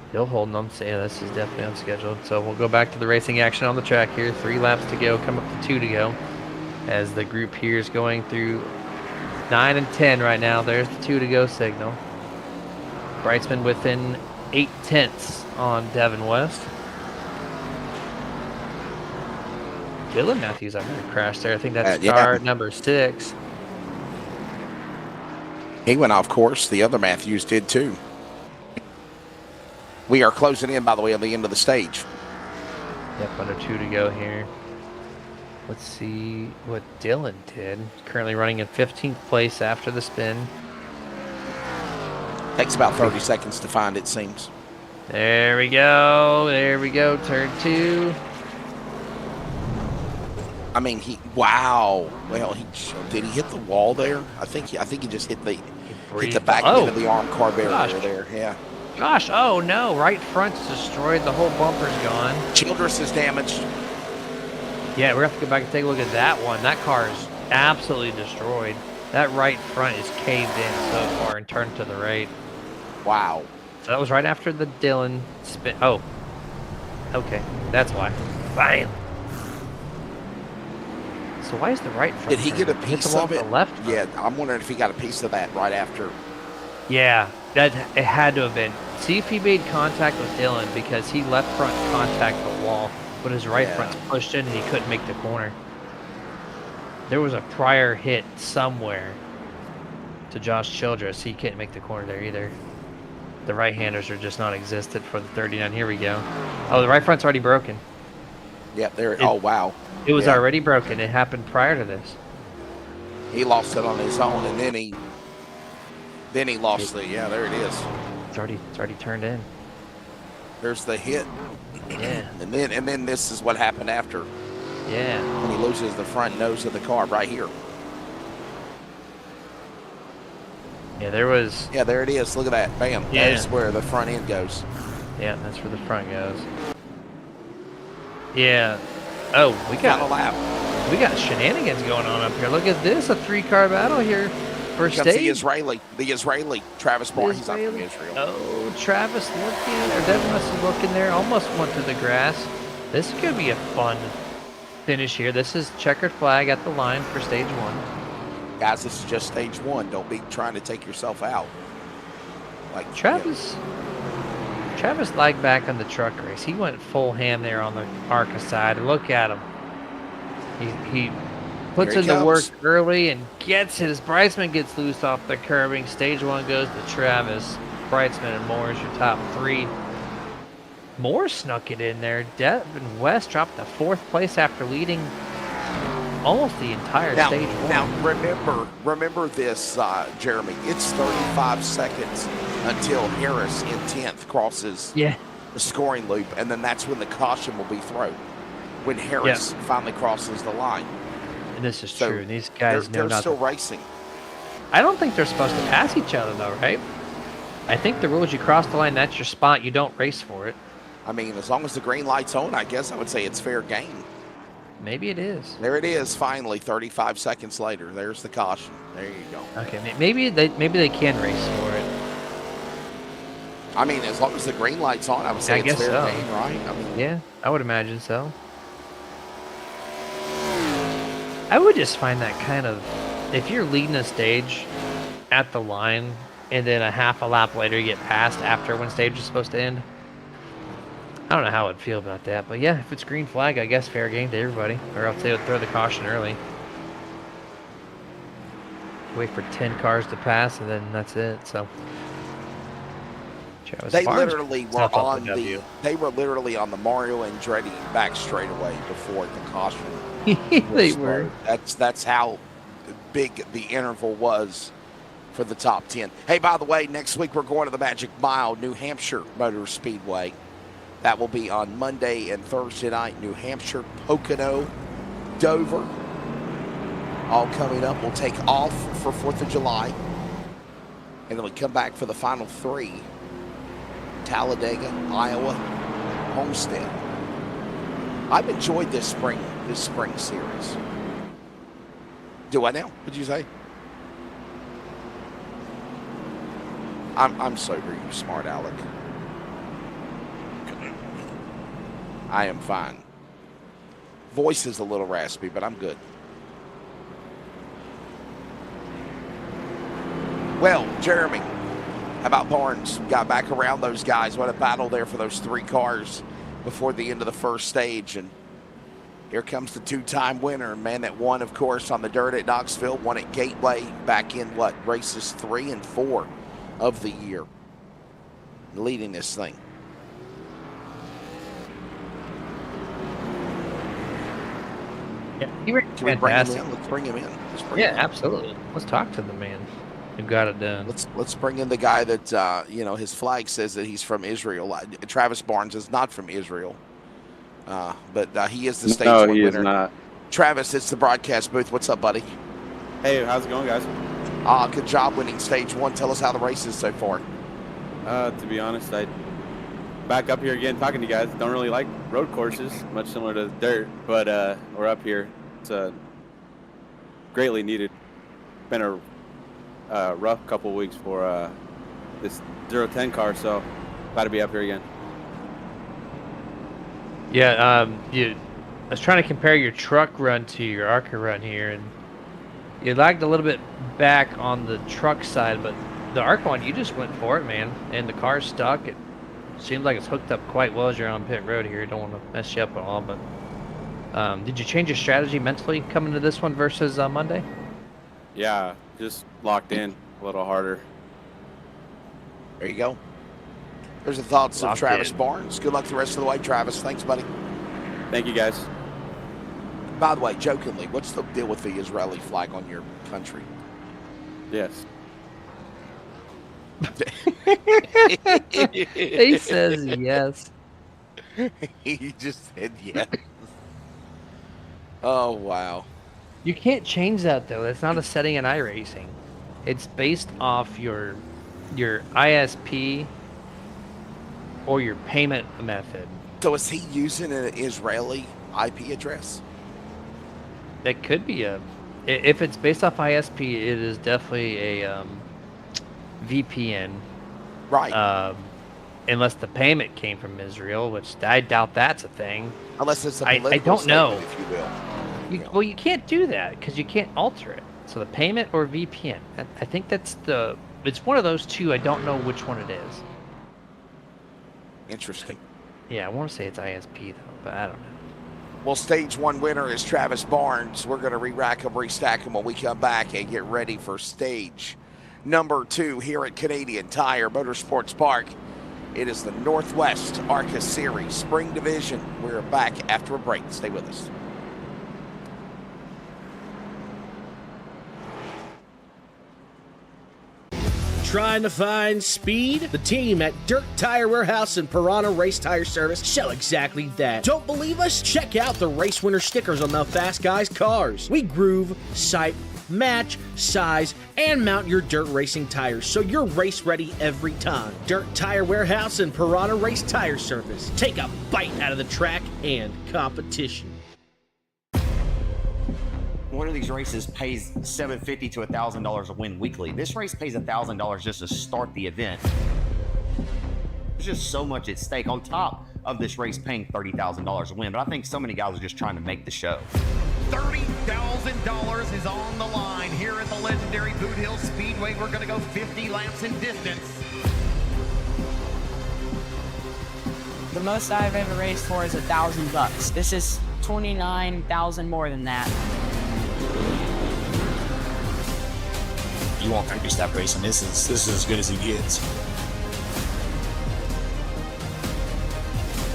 Still holding them. So yeah, this is definitely unscheduled. So we'll go back to the racing action on the track here. 3 laps to go, come up to 2 to go. As the group here is going through 9 and 10 right now. There's the 2 to go signal. Brightsman within 0.8 on Devin West. Dylan Matthews, I heard crash there. I think that's car number 6. He went off course. The other Matthews did too. We are closing in, by the way, on the end of the stage. Yep, under 2 to go here. Let's see what Dylan did. Currently running in 15th place after the spin. Takes about 30 seconds to find, it seems. There we go. There we go. Turn 2. I mean, wow. Well, did he hit the wall there? I think he just hit the back end of the arm car barrier there. Yeah. Gosh, oh no, right front's destroyed. The whole bumper's gone. Childress is damaged. Yeah, we're going to have to go back and take a look at that one. That car is absolutely destroyed. That right front is caved in so far and turned to the right. Wow. So that was right after the Dylan spin. Oh, okay. That's why. Bam. So why is the right front? Did he get a piece of it? The left front? Yeah, I'm wondering if he got a piece of that right after. Yeah, it had to have been. See if he made contact with Dylan because he left front contact the wall, but his right front's pushed in and he couldn't make the corner. There was a prior hit somewhere to Josh Childress. He couldn't make the corner there either. the right-handers are just non-existent for the 39. Here we go. Oh, the right front's already broken. Yeah, there. Oh, wow. It was Yeah. already broken. It happened prior to this. He lost it on his own, and then he lost the. Yeah, there it is. It's already turned in. There's the hit. Yeah. And then this is what happened after. Yeah. When he loses the front nose of the car right here. Yeah, there was. Yeah, there it is. Look at that. Bam. Yeah. That's where the front end goes. Yeah, that's where the front goes. Yeah. Oh, we Final got lap. shenanigans going on up here. Look at this, a 3-car battle here. First Here comes stage. the Israeli, Travis Barnes. He's not from Israel. Oh, Travis looking, or Devin must have looking there. Almost went to the grass. This could be a fun finish here. This is checkered flag at the line for stage 1. Guys, this is just stage 1. Don't be trying to take yourself out. Like Travis lagged back on the truck race. He went full ham there on the ARCA side. Look at him. He puts in the work early and gets his. Breitzman gets loose off the curbing. Stage 1 goes to Travis. Breitzman and Moore is your top 3. Moore snuck it in there. Devin West dropped to 4th place after leading almost the entire stage 1. Now, remember this, Jeremy. It's 35 seconds until Harris in 10th crosses the scoring loop, and then that's when the caution will be thrown. When Harris finally crosses the line. And this is true. These guys know they're still racing. I don't think they're supposed to pass each other, though, right? I think the rule is you cross the line, that's your spot. You don't race for it. I mean, as long as the green light's on, I guess I would say it's fair game. Maybe it is. There it is, finally, 35 seconds later. There's the caution. There you go. Okay, maybe they can race for it. I mean, as long as the green light's on, I would say it's fair game, right? I mean, yeah, I would imagine so. I would just find that kind of, if you're leading a stage at the line and then a half a lap later you get passed after when stage is supposed to end, I don't know how I'd feel about that. But yeah, if it's green flag, I guess fair game to everybody. Or else they would throw the caution early. Wait for 10 cars to pass and then that's it. So they literally were on the Mario Andretti back straightaway before the caution. They were. That's how big the interval was for the top 10. Hey, by the way, next week we're going to the Magic Mile, New Hampshire Motor Speedway. That will be on Monday and Thursday night. New Hampshire, Pocono, Dover. All coming up. We'll take off for 4th of July. And then we come back for the final 3. Talladega, Iowa, Homestead. I've enjoyed this spring series. Do I now? What'd you say? I'm sober, you smart aleck. I am fine. Voice is a little raspy, but I'm good. Well, Jeremy, how about Barnes? Got back around those guys. What a battle there for those 3 cars before the end of the first stage. And here comes the 2-time winner, man that won, of course, on the dirt at Knoxville, won at Gateway back in, races 3 and 4 of the year, leading this thing. Yeah, he ran Can we bring him in? Let's bring him in. Absolutely. Let's talk to the man who got it done. Let's bring in the guy that his flag says that he's from Israel. Travis Barnes is not from Israel, but he is the stage one winner. No, he is not. Travis, it's the broadcast booth. What's up, buddy? Hey, how's it going, guys? Good job winning stage 1. Tell us how the race is so far. To be honest, I back up here again talking to you guys. Don't really like road courses, much similar to dirt, but we're up here. It's greatly needed. Been a rough couple weeks for this 010 car, so glad to be up here again. Yeah, I was trying to compare your truck run to your ARCA run here, and you lagged a little bit back on the truck side, but the ARCA one, you just went for it, man, and the car's stuck. It seems like it's hooked up quite well as you're on pit road here. Don't want to mess you up at all, but did you change your strategy mentally coming to this one versus Monday? Yeah, just locked in a little harder. There you go. There's the thoughts of Locked Travis in. Barnes. Good luck the rest of the way, Travis. Thanks, buddy. Thank you, guys. By the way, jokingly, what's the deal with the Israeli flag on your country? Yes. He says yes. He just said yes. Oh, wow. You can't change that though. That's not a setting in iRacing. It's based off your ISP or your payment method. So is he using an Israeli IP address? That could be if it's based off ISP, it is definitely a VPN. Right. Unless the payment came from Israel, which I doubt that's a thing. Unless it's a I political don't know. statement, if you will. Well, you can't do that because you can't alter it. So the payment or VPN. I think it's one of those two. I don't know which one it is. Interesting. Yeah, I want to say it's ISP though, but I don't know. Well, stage 1 winner is Travis Barnes. We're going to re-rack him, restack him when we come back and get ready for stage number 2 here at Canadian Tire Motorsports Park. It is the Northwest ARCA Series Spring Division. We're back after a break. Stay with us. Trying to find speed? The team at Dirt Tire Warehouse and Piranha Race Tire Service show exactly that. Don't believe us? Check out the race winner stickers on the Fast Guys cars. We groove, sight, match, size, and mount your dirt racing tires so you're race ready every time. Dirt Tire Warehouse and Piranha Race Tire Service. Take a bite out of the track and competition. One of these races pays $750 to $1,000 a win weekly. This race pays $1,000 just to start the event. There's just so much at stake on top of this race paying $30,000 a win. But I think so many guys are just trying to make the show. $30,000 is on the line here at the legendary Boot Hill Speedway. We're going to go 50 laps in distance. The most I've ever raced for is $1,000. This is 29,000 more than that. You won't country stop racing. This is as good as he gets.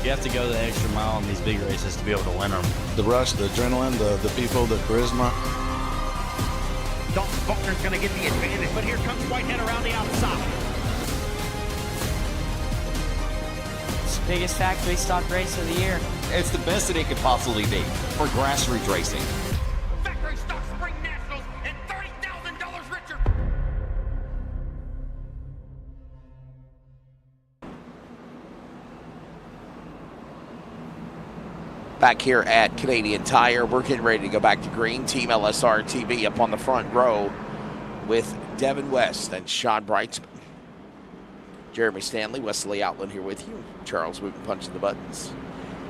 You have to go the extra mile in these big races to be able to win them. The rush, the adrenaline, the people, the charisma. Dalton Buckner's going to get the advantage, but here comes Whitehead around the outside. It's the biggest factory stock race of the year. It's the best that it could possibly be for grassroots racing. Factory stock spring nationals and $30,000 richer. Back here at Canadian Tire, we're getting ready to go back to green. Team LSRTV up on the front row with Devin West and Sean Brightsman. Jeremy Stanley, Wesley Outland here with you. Charles Wooten punching the buttons.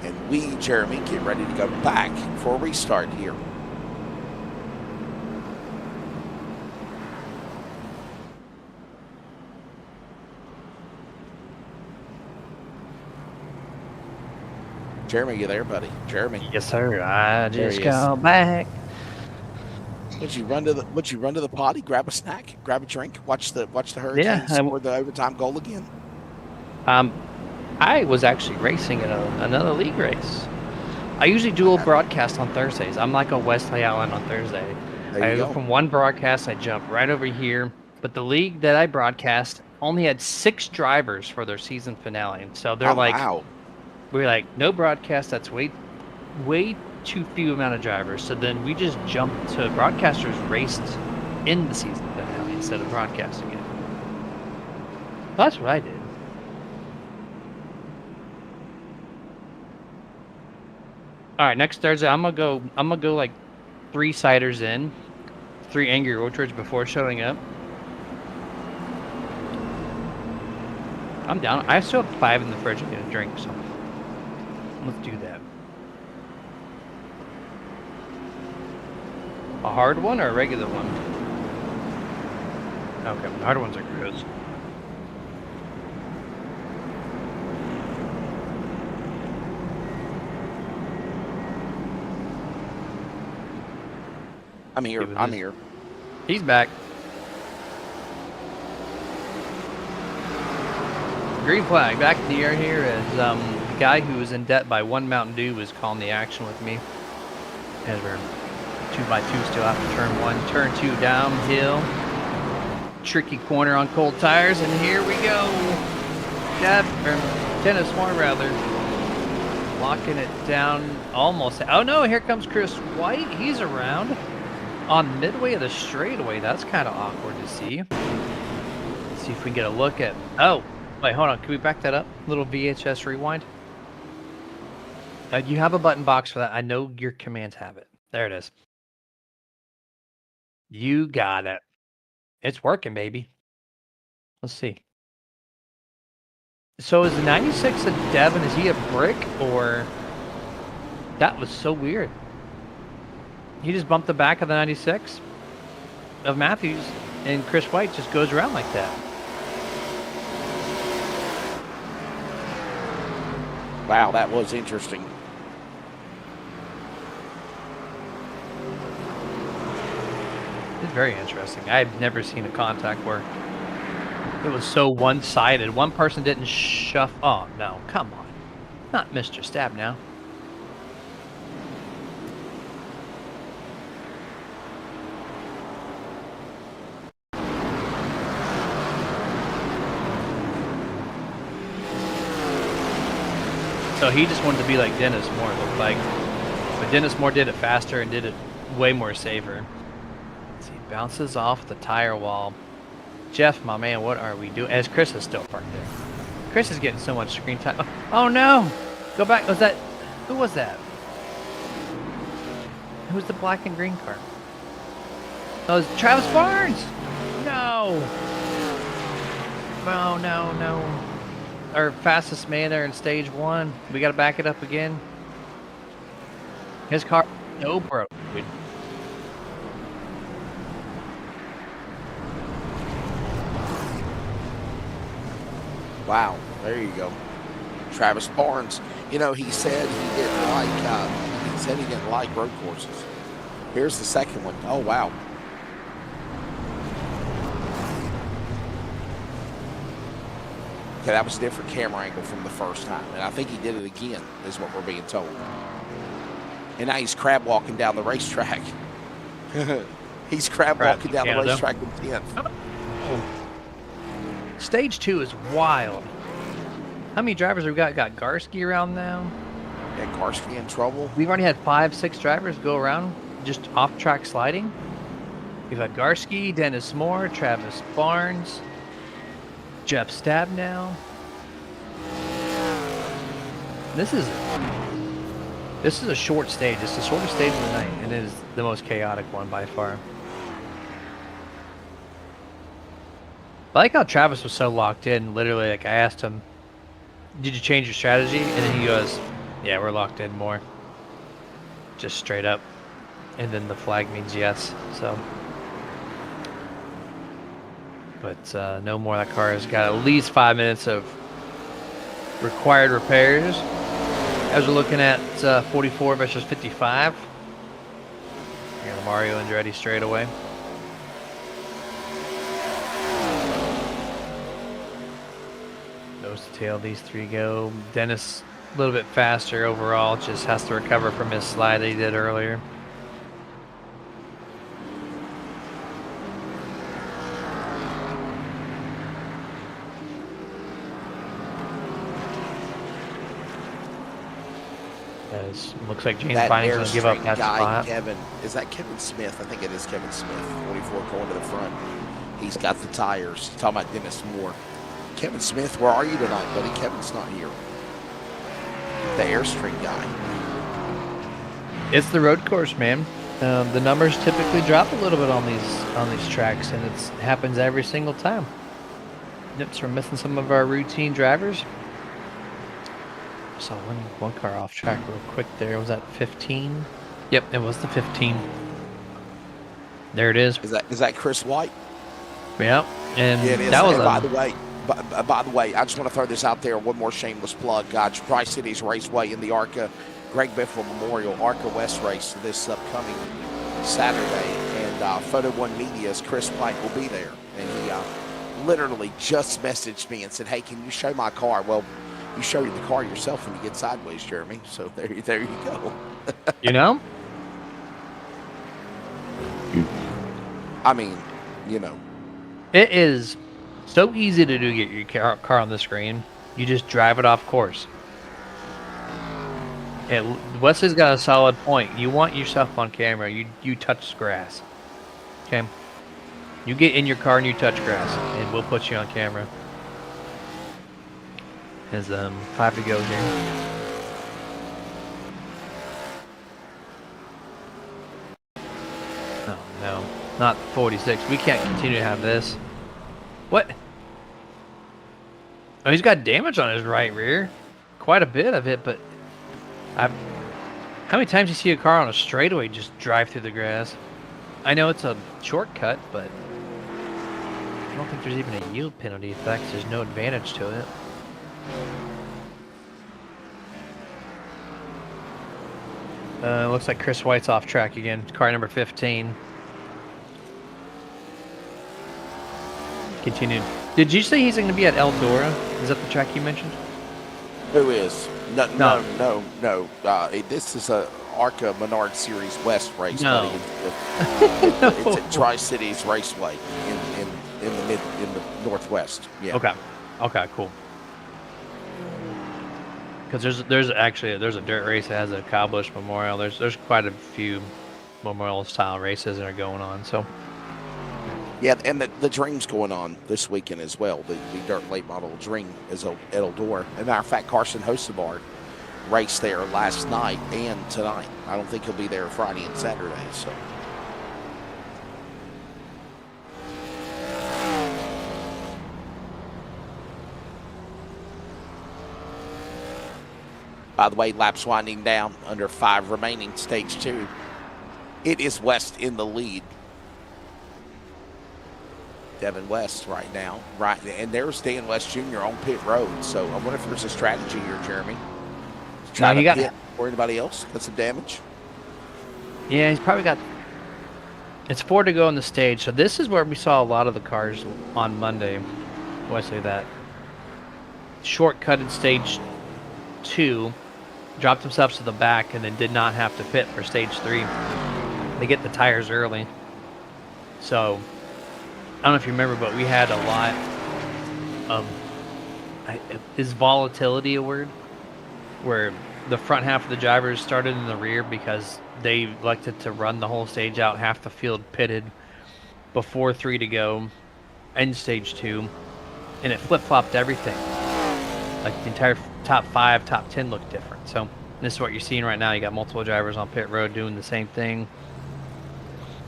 And we, Jeremy, get ready to go back for a restart here. Jeremy, you there, buddy? Jeremy. Yes, sir. I There just he is. got back. Would you run to the potty, grab a snack, grab a drink, watch the Hurricanes score the overtime goal again? I was actually racing in another league race. I usually do a broadcast on Thursdays. I'm like a Wesley Allen on Thursday. I go from one broadcast, I jump right over here. But the league that I broadcast only had 6 drivers for their season finale. So they're we're like, no broadcast. That's way too few amount of drivers. So then we just jumped to broadcasters raced in the season finale instead of broadcasting it. That's what I did. All right, next Thursday I'm gonna go like 3 ciders in, 3 Angry Orchards before showing up. I'm down. I still have 5 in the fridge to get a drink, so let's do that. A hard one or a regular one? Okay, the hard ones are gross. I'm here. He's back. Green flag back in the air here as the guy who was in debt by 1 Mountain Dew was calling the action with me. As we're 2x2 still after turn 1. Turn 2 downhill. Tricky corner on cold tires, and here we go. Dennis Moore rather. Locking it down almost. Oh no, here comes Chris White. He's around on midway of the straightaway. That's kind of awkward to see. Let's see if we can get a look at. Oh, wait, hold on. Can we back that up? Little VHS rewind. You have a button box for that. I know your commands have it. There it is. You got it. It's working, baby. Let's see. So is the 96 a Devin? Is he a brick or? That was so weird. He just bumped the back of the 96 of Matthews, and Chris White just goes around like that. Wow, that was interesting. It's very interesting. I've never seen a contact where it was so one-sided. One person didn't shove. Oh, no. Come on. Not Mr. Stab now. So he just wanted to be like Dennis Moore, it looked like. But Dennis Moore did it faster and did it way more safer. Let's see, bounces off the tire wall. Jeff, my man, what are we doing? As Chris is still parked there. Chris is getting so much screen time. Oh no! Go back. Was that? Who was that? Who was the black and green car? Oh, it was Travis Barnes! No! No, no, no. Our fastest man there in stage 1. We got to back it up again. His car, no broke. Wow, there you go. Travis Barnes. You know, he said he didn't like road courses. Here's the second one. Oh wow. Okay, that was a different camera angle from the first time, and I think he did it again, is what we're being told. And now he's crab walking down the racetrack. He's crab walking down the racetrack in 10th. Stage 2 is wild. How many drivers have we got? Got Garski around now? Yeah, Garski in trouble. We've already had 5-6 drivers go around just off-track sliding. We've had Garski, Dennis Moore, Travis Barnes, Jeff Stabnow. This is a short stage. It's the shortest stage of the night, and it is the most chaotic one by far. I like how Travis was so locked in. Literally, like I asked him, "Did you change your strategy?" And then he goes, "Yeah, we're locked in more." Just straight up. And then the flag means yes. So, but no more. That car has got at least 5 minutes of required repairs. As we're looking at 44 versus 55. Here, Mario Andretti straight away. Nose to tail, these three go. Dennis a little bit faster overall, just has to recover from his slide that he did earlier. Looks like James Bynum's going to give up that spot. Kevin, is that Kevin Smith? I think it is Kevin Smith. 44 going to the front. He's got the tires. Talking about Dennis Moore. Kevin Smith, where are you tonight, buddy? Kevin's not here. The Airstream guy. It's the road course, man. The numbers typically drop a little bit on these tracks, and it happens every single time. Yep, so we're missing some of our routine drivers. Saw one car off track real quick there. Was that 15? Yep, it was the 15. There it is. Is that Chris White? Yeah, and yeah, it is. That was by the way, I just want to throw this out there. One more shameless plug. Tri-Cities Raceway in the ARCA Greg Biffle Memorial ARCA West race this upcoming Saturday, and Photo One Media's Chris White will be there, and literally just messaged me and said, "Hey, can you show my car?" Well, you show the car yourself when you get sideways, Jeremy. So there you go. You know? I mean, you know. It is so easy to get your car on the screen. You just drive it off course. And Wesley's got a solid point. You want yourself on camera. You touch grass. Okay? You get in your car and you touch grass, and we'll put you on camera. As 5 to go here. Oh no, not 46. We can't continue to have this. What? Oh, he's got damage on his right rear. Quite a bit of it, but how many times do you see a car on a straightaway just drive through the grass? I know it's a shortcut, but I don't think there's even a yield penalty effect. There's no advantage to it. Looks like Chris White's off track again. Car number 15. Continued. Did you say he's going to be at Eldora? Is that the track you mentioned? Who is? No. This is a ARCA Menard Series West race. No. It's at Tri-Cities Raceway in the Northwest. Yeah. Okay, cool. Because there's a dirt race that has a Kyle Busch Memorial. There's quite a few memorial style races that are going on. So yeah, and the Dream's going on this weekend as well. The dirt late model Dream is at Eldora. As a matter of fact, Carson Hocevar raced there last night and tonight. I don't think he'll be there Friday and Saturday. So. By the way, laps winding down under 5 remaining, stage 2. It is West in the lead. Devin West right now. Right, and there's Dan West Jr. on pit road. So I wonder if there's a strategy here, Jeremy. Trying to pit before anybody else got some damage. Yeah, he's probably got. It's 4 to go on the stage. So this is where we saw a lot of the cars on Monday. Why I say that? Shortcutted stage 2. Dropped themselves to the back and then did not have to pit for stage 3. They get the tires early. So, I don't know if you remember, but we had a lot of... Is volatility a word? Where the front half of the drivers started in the rear because they elected to run the whole stage out, half the field pitted before 3 to go, end stage 2, and it flip-flopped everything. Like the entire top 5, top 10 look different. So this is what you're seeing right now. You got multiple drivers on pit road doing the same thing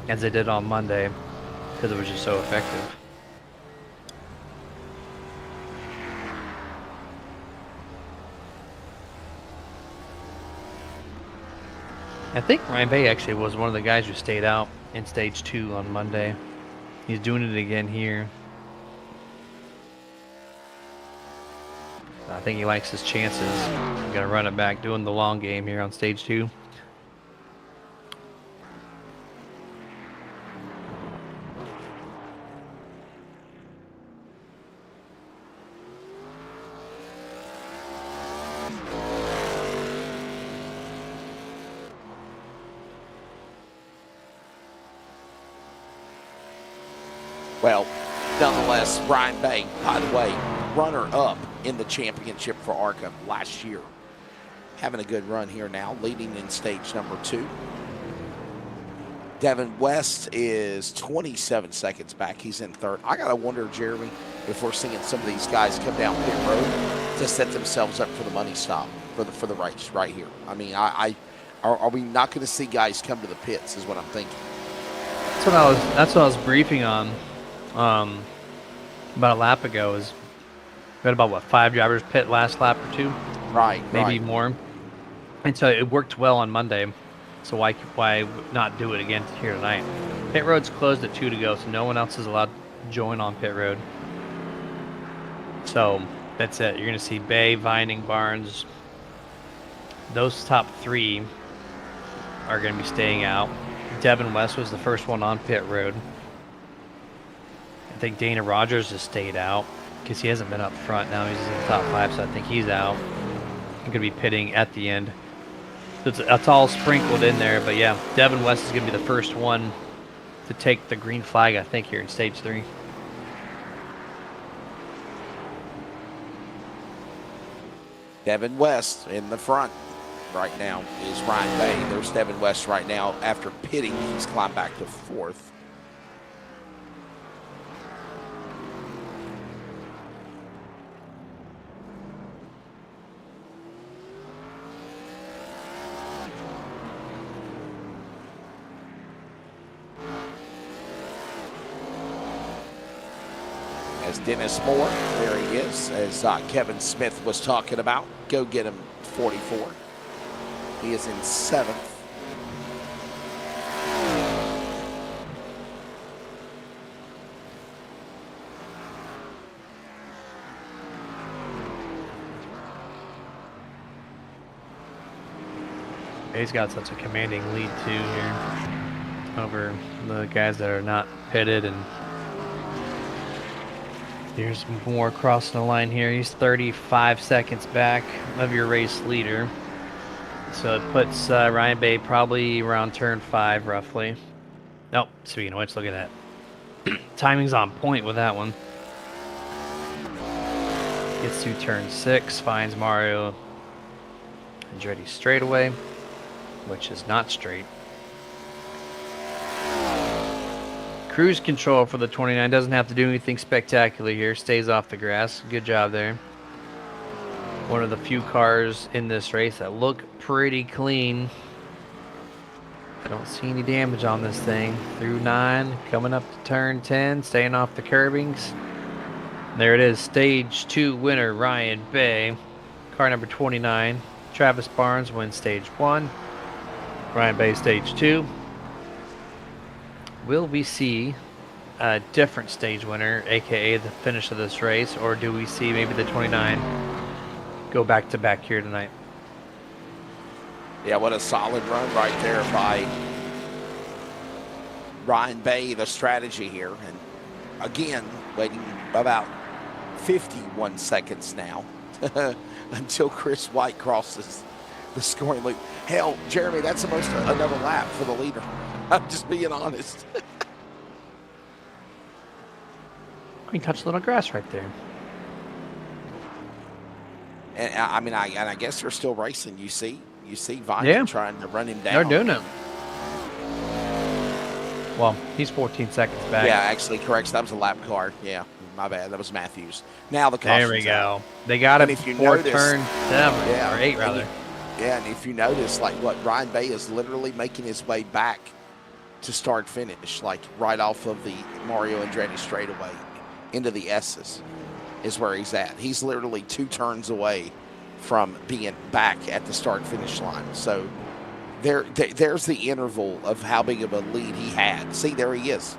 as they did on Monday because it was just so effective. I think Ryan Bay actually was one of the guys who stayed out in stage 2 on Monday. He's doing it again here. I think he likes his chances. I'm going to run it back, doing the long game here on stage 2. Well, nonetheless, Ryan Bay, by the way, runner-up in the championship for ARCA last year. Having a good run here now, leading in stage number 2. Devin West is 27 seconds back. He's in 3rd. I got to wonder, Jeremy, if we're seeing some of these guys come down pit road to set themselves up for the money stop for the race right here. I mean, are we not going to see guys come to the pits is what I'm thinking. That's what I was briefing on about a lap ago. Is we had about 5 drivers pit last lap or 2, right? Maybe more. And so it worked well on Monday. So why not do it again here tonight? Pit road's closed at 2 to go, so no one else is allowed to join on pit road. So that's it. You're going to see Bay, Vining, Barnes. Those top 3 are going to be staying out. Devin West was the first one on pit road. I think Dana Rogers just stayed out because he hasn't been up front. Now he's in the top 5, so I think he's out. I'm going to be pitting at the end. So it's all sprinkled in there, but yeah, Devin West is going to be the first one to take the green flag, I think, here in Stage 3. Devin West in the front right now is Ryan Bay. There's Devin West right now. After pitting, he's climbed back to 4th. As Dennis Moore, there he is, as Kevin Smith was talking about. Go get him 44. He is in 7th. He's got such a commanding lead too here over the guys that are not pitted, and here's Moore crossing the line here. He's 35 seconds back of your race leader. So it puts Ryan Bay probably around turn 5 roughly. Nope, speaking of which, look at that. Timing's on point with that one. Gets to turn 6, finds Mario Andretti straightaway, which is not straight. Cruise control for the 29, doesn't have to do anything spectacular here, stays off the grass. Good job there. One of the few cars in this race that look pretty clean. I don't see any damage on this thing. Through 9, coming up to turn 10, staying off the curbings. There it is, Stage 2 winner Ryan Bay. Car number 29. Travis Barnes wins Stage 1. Ryan Bay Stage 2. Will we see a different stage winner, aka the finish of this race, or do we see maybe the 29 go back to back here tonight? Yeah, what a solid run right there by Ryan Bay, the strategy here. And again, waiting about 51 seconds now until Chris White crosses the scoring loop. Hell, Jeremy, that's almost another lap for the leader. I'm just being honest. You can touch a little grass right there. And I mean, I guess they're still racing. You see Vine trying to run him down. They're doing it. Well, he's 14 seconds back. Yeah, actually, correct. That was a lap car. Yeah, my bad. That was Matthews. Now the caution's there we go. out. They got him before notice, turn 7 or 8 rather. Yeah, and if you notice, like what Ryan Bay is literally making his way back to start finish, like right off of the Mario Andretti straightaway into the S's is where he's at. He's literally 2 turns away from being back at the start finish line. So there's the interval of how big of a lead he had. See, there he is.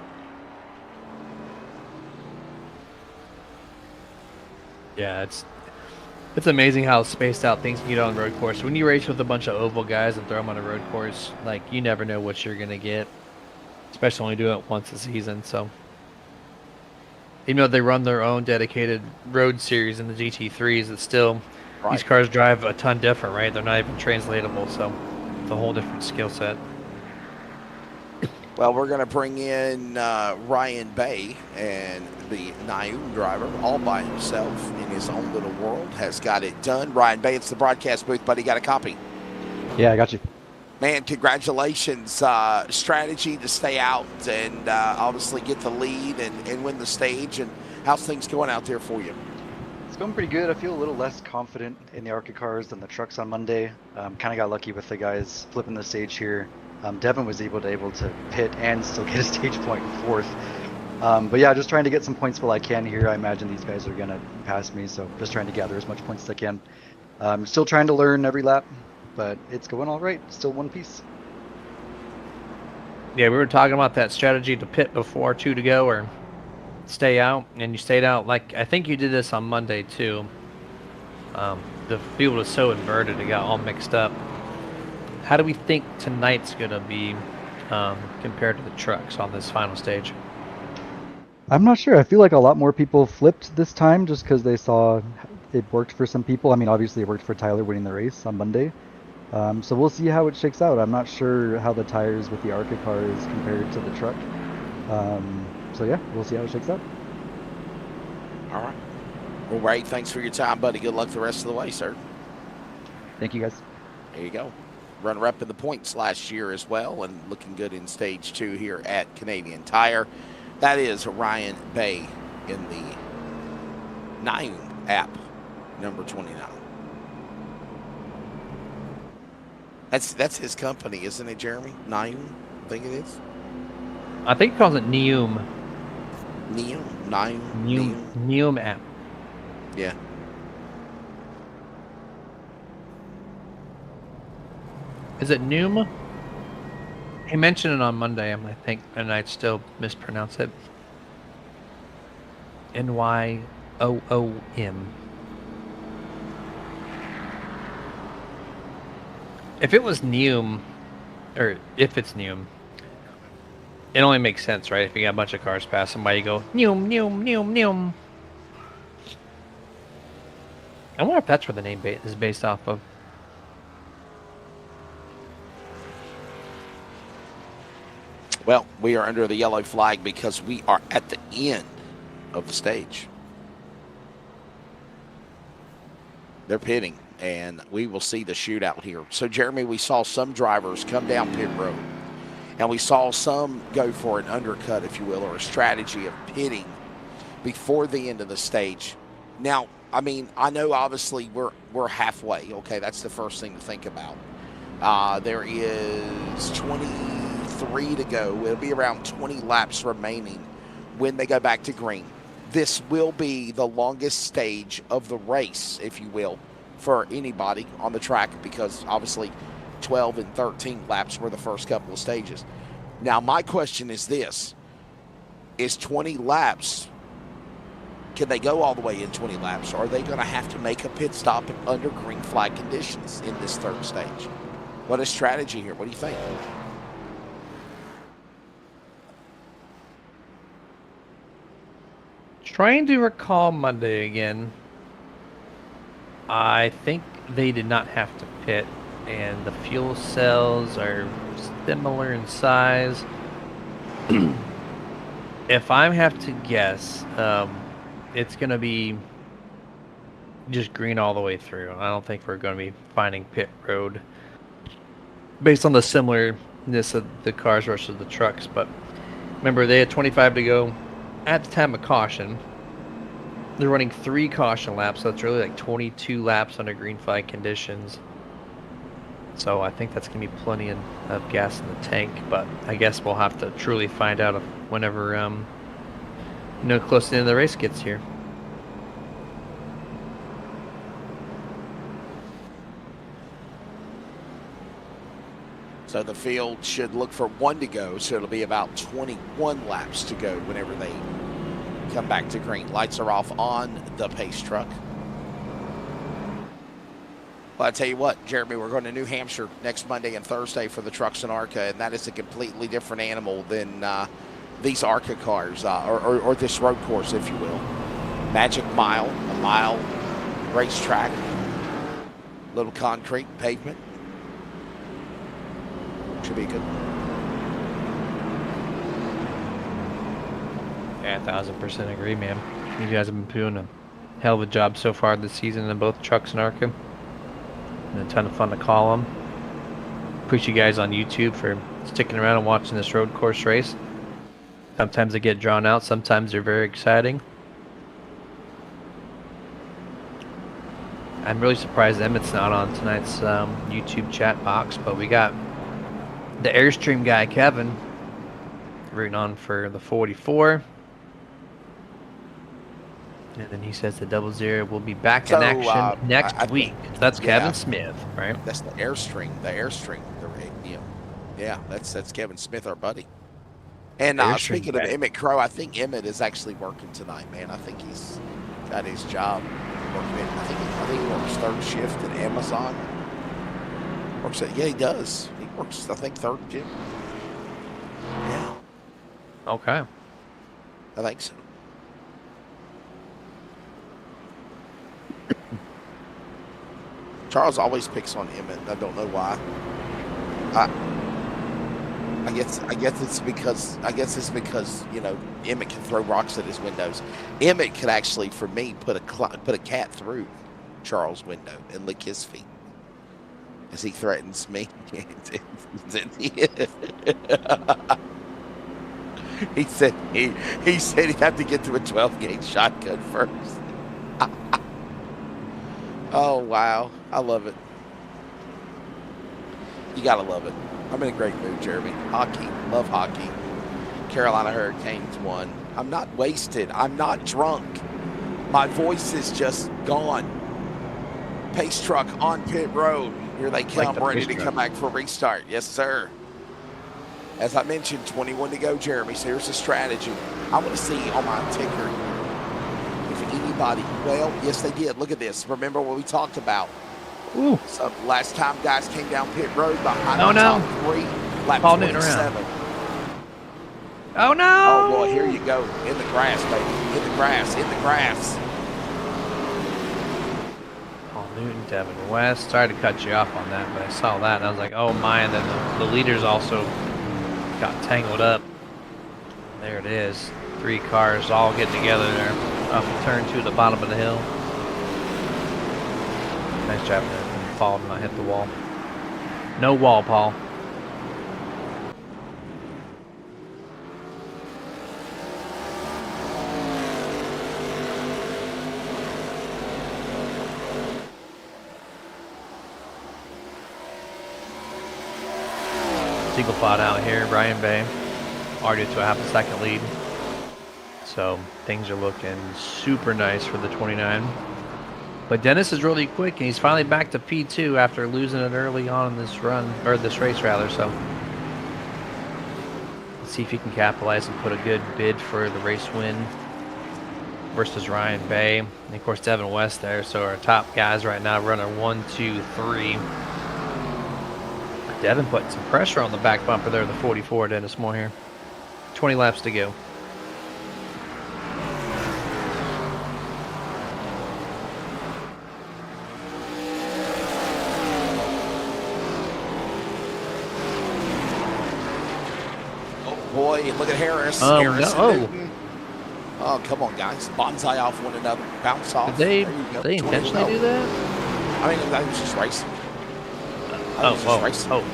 Yeah, it's amazing how spaced out things can get on a road course. When you race with a bunch of oval guys and throw them on a road course, like, you never know what you're going to get, especially when you do it once a season. So even though they run their own dedicated road series in the GT3s, it's still, these cars drive a ton different, right? They're not even translatable, so it's a whole different skill set. Well, we're going to bring in Ryan Bay, and the Naum driver, all by himself in his own little world, has got it done. Ryan Bay, it's the broadcast booth, buddy. Got a copy? Yeah, I got you. Man, congratulations. Strategy to stay out and obviously get the lead and win the stage. And how's things going out there for you? It's going pretty good. I feel a little less confident in the ARCA cars than the trucks on Monday. Kind of got lucky with the guys flipping the stage here. Devin was able to pit and still get a stage point in 4th. But yeah, just trying to get some points while I can here. I imagine these guys are going to pass me, so just trying to gather as much points as I can. Still trying to learn every lap, but it's going all right. Still one piece. Yeah, we were talking about that strategy to pit before 2 to go or stay out, and you stayed out. Like, I think you did this on Monday too. The field was so inverted, it got all mixed up. How do we think tonight's going to be compared to the trucks on this final stage? I'm not sure. I feel like a lot more people flipped this time just because they saw it worked for some people. I mean, obviously it worked for Tyler winning the race on Monday. So we'll see how it shakes out. I'm not sure how the tires with the ARCA car is compared to the truck. So yeah, we'll see how it shakes out. All right. Well, Ray, thanks for your time, buddy. Good luck the rest of the way, sir. Thank you, guys. There you go. Runner-up in the points last year as well, and looking good in stage 2 here at Canadian Tire. That is Ryan Bay in the Nium app, number 29. That's his company, isn't it, Jeremy? Nium, I think it is. I think he calls it Neum. Neum app. Yeah. Is it Noom? He mentioned it on Monday, I think, and I'd still mispronounce it. Nyoom. If it was Neum, or if it's Neum, it only makes sense, right? If you got a bunch of cars passing by, you go Neum, Neum, Neum, Neum. I wonder if that's where the name is based off of. Well, we are under the yellow flag because we are at the end of the stage. They're pitting, and we will see the shootout here. So, Jeremy, we saw some drivers come down pit road, and we saw some go for an undercut, if you will, or a strategy of pitting before the end of the stage. Now, I mean, I know obviously we're halfway. Okay, that's the first thing to think about. There is 23 to go. It'll be around 20 laps remaining when they go back to green. This will be the longest stage of the race, if you will, for anybody on the track, because obviously 12 and 13 laps were the first couple of stages. Now, my question is this. Is 20 laps, can they go all the way in 20 laps, or are they going to have to make a pit stop under green flag conditions in this third stage? What is strategy here? What do you think? Trying to recall Monday again. I think they did not have to pit, and the fuel cells are similar in size. If I have to guess, it's going to be just green all the way through. I don't think we're going to be finding pit road based on the similarness of the cars versus the trucks. But remember, they had 25 to go at the time of caution. They're running 3 caution laps, so it's really like 22 laps under green flag conditions. So I think that's going to be plenty of gas in the tank, but I guess we'll have to truly find out whenever close to the end of the race gets here. So the field should look for 1 to go, so it'll be about 21 laps to go whenever they come back to green. Lights are off on the pace truck. Well, I tell you what, Jeremy, we're going to New Hampshire next Monday and Thursday for the trucks and ARCA, and that is a completely different animal than these ARCA cars, or this road course, if you will. Magic Mile, a mile racetrack, little concrete pavement. Should be good. Yeah, 1,000% agree, man. You guys have been doing a hell of a job so far this season in both trucks and ARCA. Been a ton of fun to call them. Appreciate you guys on YouTube for sticking around and watching this road course race. Sometimes they get drawn out, sometimes they're very exciting. I'm really surprised Emmett's not on tonight's YouTube chat box, but we got the Airstream guy, Kevin, rooting on for the 44. And then he says the 00 will be back in action next week. That's Kevin Smith, right? That's the Airstream. Yeah, that's Kevin Smith, our buddy. And speaking of Emmett Crow, I think Emmett is actually working tonight, man. I think he's got his job working. I think he works third shift at Amazon. Yeah, he does. He works, I think, third shift. Yeah. Okay. I think so. Charles always picks on Emmett. I don't know why. I guess it's because you know Emmett can throw rocks at his windows. Emmett could actually, for me, put a cat through Charles' window and lick his feet as he threatens me. He said he'd have to get to a 12-gauge shotgun first. Oh wow, I love it. You gotta love it. I'm in a great mood, Jeremy. Hockey, love hockey. Carolina Hurricanes won. I'm not wasted. I'm not drunk. My voice is just gone. Pace truck on pit road. Here they come, ready to come back for a restart. Yes, sir. As I mentioned, 21 to go, Jeremy. So here's the strategy. I want to see on my ticker if anybody, well, yes, they did. Look at this. Remember what we talked about. Ooh. So last time guys came down pit road behind the top three, lap Paul 27. Oh, no. Oh, boy, here you go. In the grass, baby. In the grass, in the grass. Paul Newton, Devin West. Sorry to cut you off on that, but I saw that and I was like, oh, my. And then the leaders also got tangled up. There it is. 3 cars all get together there off the turn 2 at the bottom of the hill. Nice job there. Paul did not hit the wall. No wall, Paul. Single fought out here, Brian Bay. Already to a half a second lead. So things are looking super nice for the 29. But Dennis is really quick, and he's finally back to P2 after losing it early on in this run, or this race rather. So let's see if he can capitalize and put a good bid for the race win versus Ryan Bay. And of course, Devin West there. So our top guys right now running 1, 2, 3. Devin putting some pressure on the back bumper there, the 44, Dennis Moore here. 20 laps to go. Boy, look at Harris. Oh, Harris no. Newton. Oh, come on, guys. Bonsai off one another. Bounce off. Did There they you go. intentionally do that? I mean, I was just racing. Oh.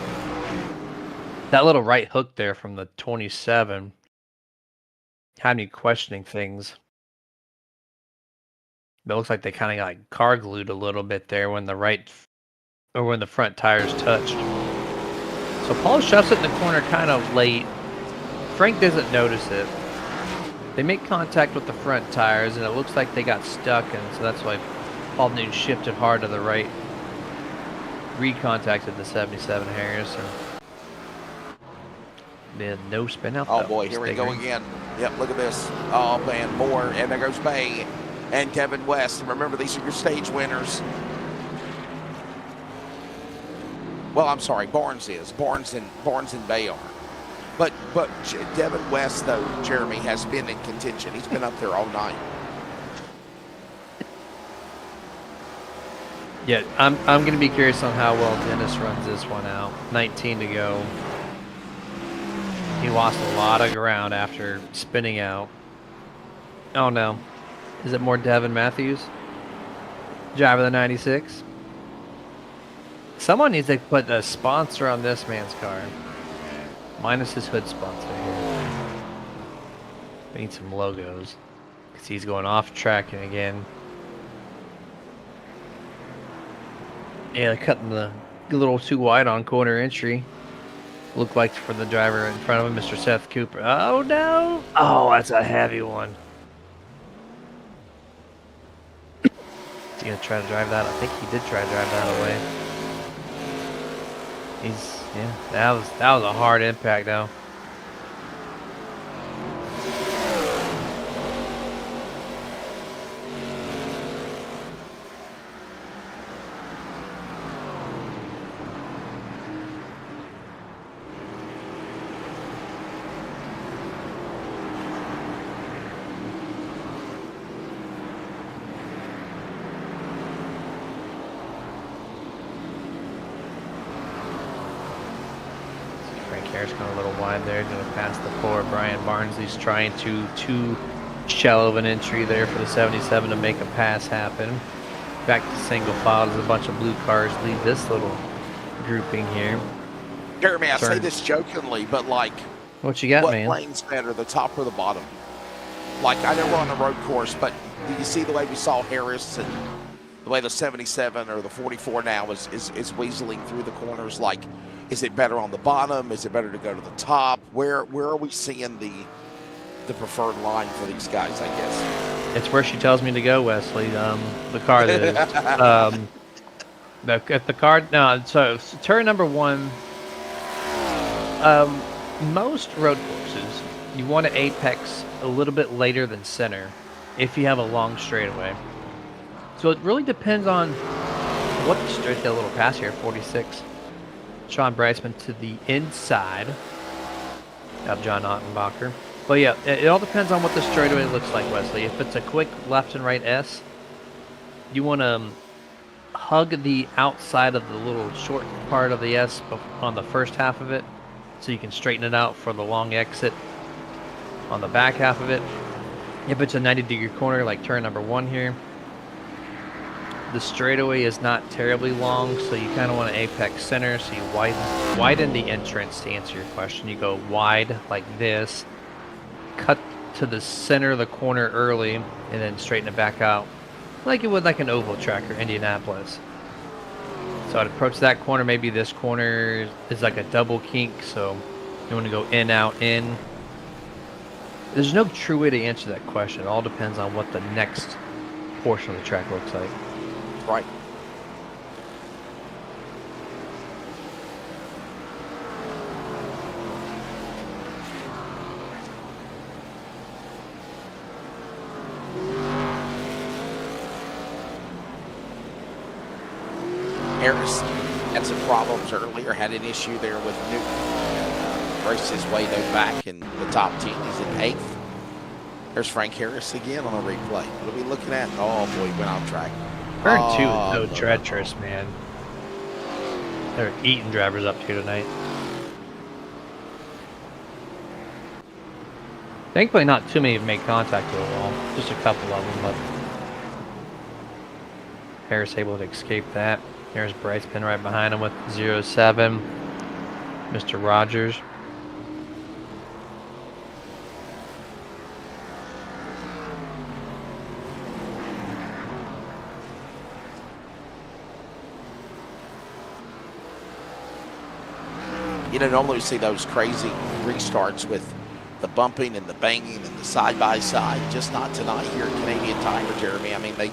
That little right hook there from the 27 had me questioning things. It looks like they kind of got like car glued a little bit there when the when the front tires touched. So Paul shoves it in the corner kind of late. Frank doesn't notice it. They make contact with the front tires, and it looks like they got stuck, and so that's why Paul Newton shifted hard to the right. Recontacted the 77 Harris, and then no spin out. Oh boy, here we go again. Yep, look at this. Oh man, Moore, and there goes Bay and Devin West. And remember, these are your stage winners. Well, I'm sorry, Barnes is. Barnes and Bay are. But Devin West, though, Jeremy, has been in contention. He's been up there all night. Yeah, I'm going to be curious on how well Dennis runs this one out. 19 to go. He lost a lot of ground after spinning out. Oh no. Is it more Devin Matthews? Driver of the 96? Someone needs to put a sponsor on this man's car. Minus his hood sponsor here. We need some logos. Because he's going off track and again. Yeah, they're cutting the a little too wide on corner entry. Looked like for the driver in front of him, Mr. Seth Cooper. Oh no! Oh, that's a heavy one. Is he gonna try to drive that? I think he did try to drive that away. That was a hard impact though. Harris going a little wide there, going to pass the 4. Brian Barnsley's trying to too shallow of an entry there for the 77 to make a pass happen. Back to single file as a bunch of blue cars lead this little grouping here. Jeremy, I say this jokingly, but like, what you got, what man? lane's better, the top or the bottom? Like, I know we're on a road course, but do you see the way we saw Harris and the way the 77 or the 44 now is weaseling through the corners? Like, is it better on the bottom? Is it better to go to the top? Where are we seeing the preferred line for these guys, I guess? It's where she tells me to go, Wesley. The car that is. At the car, no, so turn number 1. Most road courses, you want to apex a little bit later than center if you have a long straightaway. So it really depends on what the straight. Get a little pass here, 46. Sean Breisman to the inside of John Ottenbacher. But yeah, it all depends on what the straightaway looks like, Wesley. If it's a quick left and right S, you want to hug the outside of the little short part of the S on the first half of it, so you can straighten it out for the long exit on the back half of it. If it's a 90-degree corner, like turn number 1 here, the straightaway is not terribly long, so you kind of want to apex center, so you widen the entrance to answer your question. You go wide like this, cut to the center of the corner early, and then straighten it back out like you would like an oval track or Indianapolis. So I'd approach that corner. Maybe this corner is like a double kink, so you want to go in, out, in. There's no true way to answer that question. It all depends on what the next portion of the track looks like. Right. Harris had some problems earlier, had an issue there with Newton. Raced his way though back in the top 10. He's in 8th. There's Frank Harris again on a replay. What are we looking at? Oh boy, he went off track. Turn 2 is so treacherous, man. They're eating drivers up here tonight. Thankfully, not too many have made contact with the wall. Just a couple of them, but Harris able to escape that. There's Bryce Pin right behind him with 07. Mr. Rogers. You know, normally we see those crazy restarts with the bumping and the banging and the side-by-side. Just not tonight here at Canadian Tire, Jeremy. I mean, they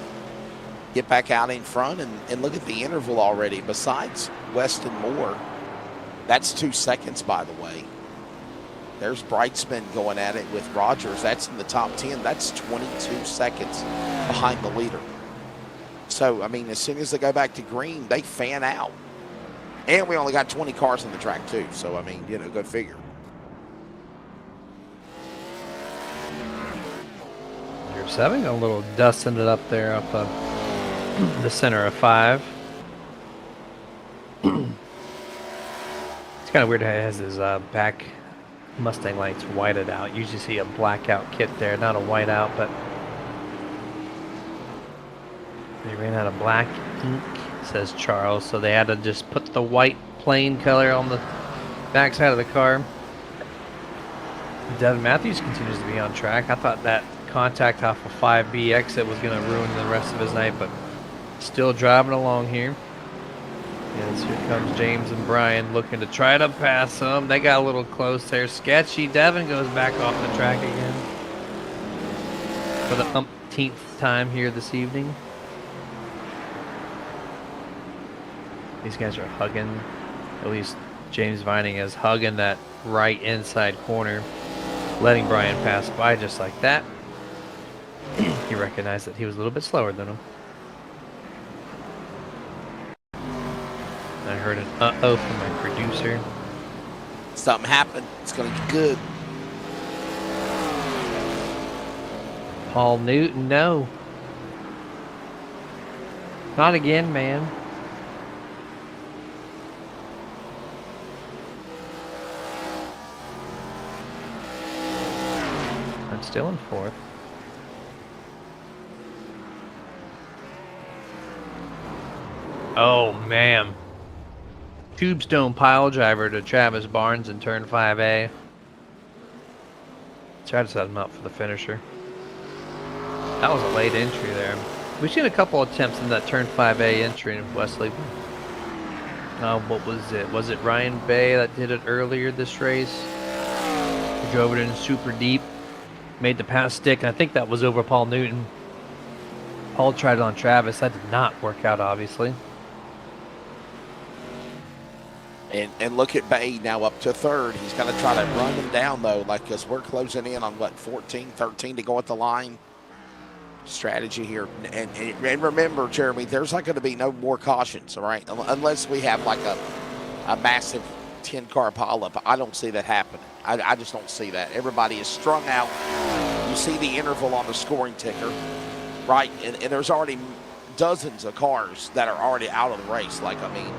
get back out in front and look at the interval already. Besides West and Moore, that's 2 seconds, by the way. There's Brightsman going at it with Rogers. That's in the top 10. That's 22 seconds behind the leader. So, I mean, as soon as they go back to green, they fan out. And we only got 20 cars on the track, too. So, I mean, you know, go figure. You're 7, a little dusting it up there up the center of 5. It's kind of weird how it has his back Mustang lights whited out. You usually see a blackout kit there, not a whiteout, but they ran out of black ink, says Charles, so they had to just put the white plain color on the back side of the car. Devin Matthews continues to be on track. I thought that contact off of 5B exit was going to ruin the rest of his night, but still driving along here. Yes, here comes James and Brian looking to try to pass him. They got a little close there. Sketchy. Devin goes back off the track again for the umpteenth time here this evening. These guys are hugging, at least James Vining is hugging that right inside corner, letting Brian pass by just like that. He recognized that he was a little bit slower than him. I heard an uh-oh from my producer. Something happened. It's going to be good. Paul Newton, no. Not again, man. still in fourth. Oh, man. Tubestone pile driver to Travis Barnes in turn 5A. Try to set him up for the finisher. That was a late entry there. We've seen a couple attempts in that turn 5A entry in Wesley. What was it? Was it Ryan Bay that did it earlier this race? He drove it in super deep, made the pass stick, and I think that was over Paul Newton. Paul tried it on Travis. That did not work out, obviously. And look at Bay now up to third. He's going to try to run him down, though, like, because we're closing in on, what, 14, 13 to go at the line. Strategy here. And remember, Jeremy, there's not going to be no more cautions, all right, unless we have, like, a massive 10-car pileup. I don't see that happening. I just don't see that. Everybody is strung out. You see the interval on the scoring ticker, right? And there's already dozens of cars that are already out of the race. Like, I mean,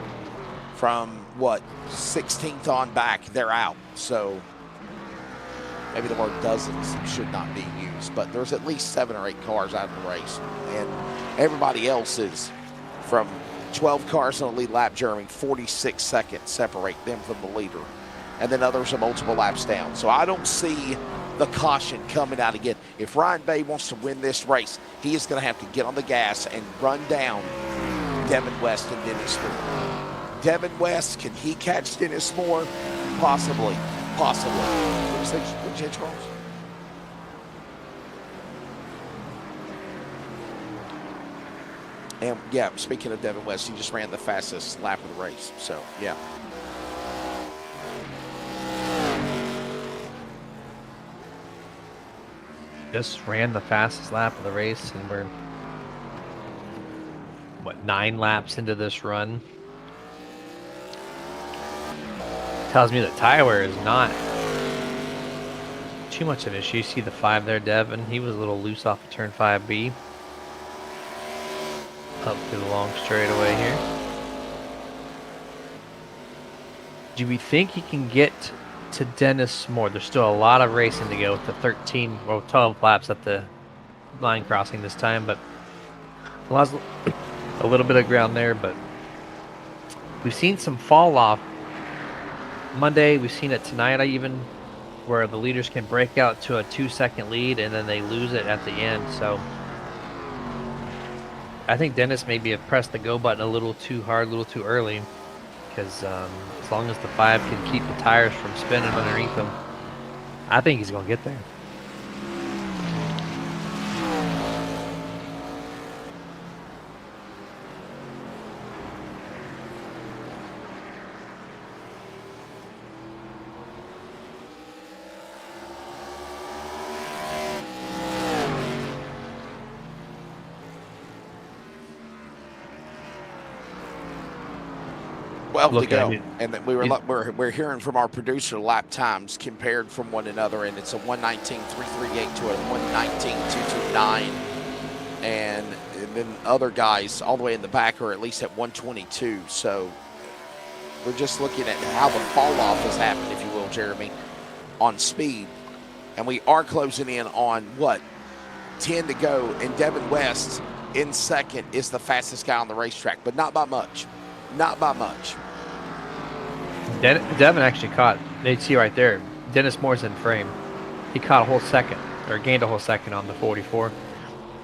from what, 16th on back, they're out. So maybe the word dozens should not be used, but there's at least 7 or 8 cars out of the race. And everybody else is from 12 cars on the lead lap, Jeremy, 46 seconds separate them from the leader. And then others are multiple laps down. So I don't see the caution coming out again. If Ryan Bay wants to win this race, he is going to have to get on the gas and run down Devin West and Dennis Moore. Devin West, can he catch Dennis Moore? Possibly. Possibly. What do you say, Charles? And, yeah, speaking of Devin West, he just ran the fastest lap of the race. So, yeah. Just ran the fastest lap of the race, and we're, what, 9 laps into this run? Tells me that tire wear is not too much of an issue. You see the 5 there, Devin. He was a little loose off of turn 5B. Up through the long straightaway here. Do we think he can get to Dennis Moore? There's still a lot of racing to go with the 12 laps at the line crossing this time, but lost a little bit of ground there, but we've seen some fall off. Monday, we've seen it tonight even, where the leaders can break out to a 2-second lead and then they lose it at the end. So I think Dennis maybe have pressed the go button a little too hard, a little too early, because as long as the 5 can keep the tires from spinning underneath him, I think he's going to get there. To go. And then we're hearing from our producer lap times compared from one another, and it's a 1:19.338 to a 1:19.229, and then other guys all the way in the back are at least at 1:22. So we're just looking at how the fall off has happened, if you will, Jeremy, on speed, and we are closing in on what, 10 to go, and Devin West in second is the fastest guy on the racetrack, but not by much. Not by much. Devin actually caught, you see right there, Dennis Moore's in frame. He caught a whole second, or gained a whole second on the 44.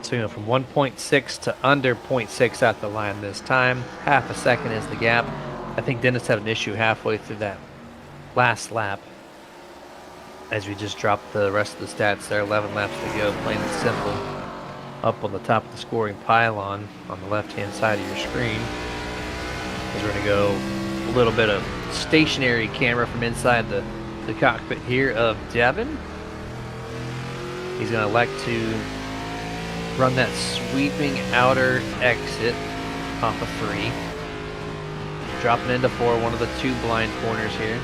So, you know, from 1.6 to under 0.6 at the line this time. Half a second is the gap. I think Dennis had an issue halfway through that last lap, as we just dropped the rest of the stats there. 11 laps to go, plain and simple. Up on the top of the scoring pylon on the left-hand side of your screen. As we're going to go a little bit of stationary camera from inside the cockpit here of Devin. He's going to elect to run that sweeping outer exit off of 3. Dropping into 4, one of the 2 blind corners here.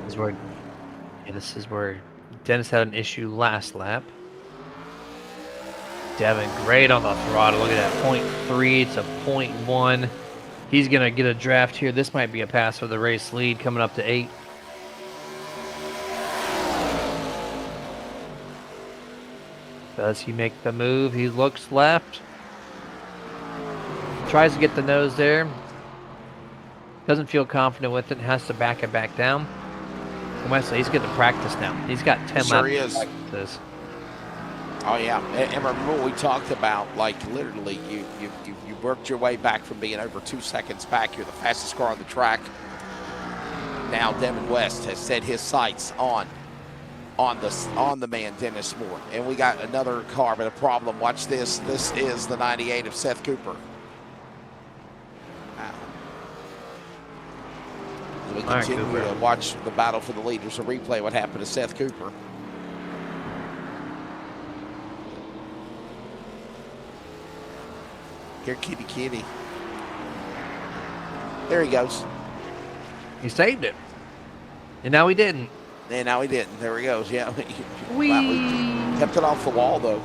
This is where Dennis had an issue last lap. Devin, great on the throttle. Look at that, 0.3 to 0.1. He's going to get a draft here. This might be a pass for the race lead coming up to 8. Does he make the move? He looks left. Tries to get the nose there. Doesn't feel confident with it. Has to back it back down. And Wesley, he's getting to practice now. He's got 10 Sure laps is. to practice. Oh yeah, and remember what we talked about? Like literally, you worked your way back from being over 2 seconds back. You're the fastest car on the track. Now Devin West has set his sights on the man Dennis Moore, and we got another car, but a problem. Watch this. This is the 98 of Seth Cooper. Wow. As we continue to watch the battle for the lead, there's a replay what happened to Seth Cooper. Here, kitty. There he goes. He saved it. And now he didn't. And now he didn't. There he goes. Yeah. Whee! Wow, he kept it off the wall, though.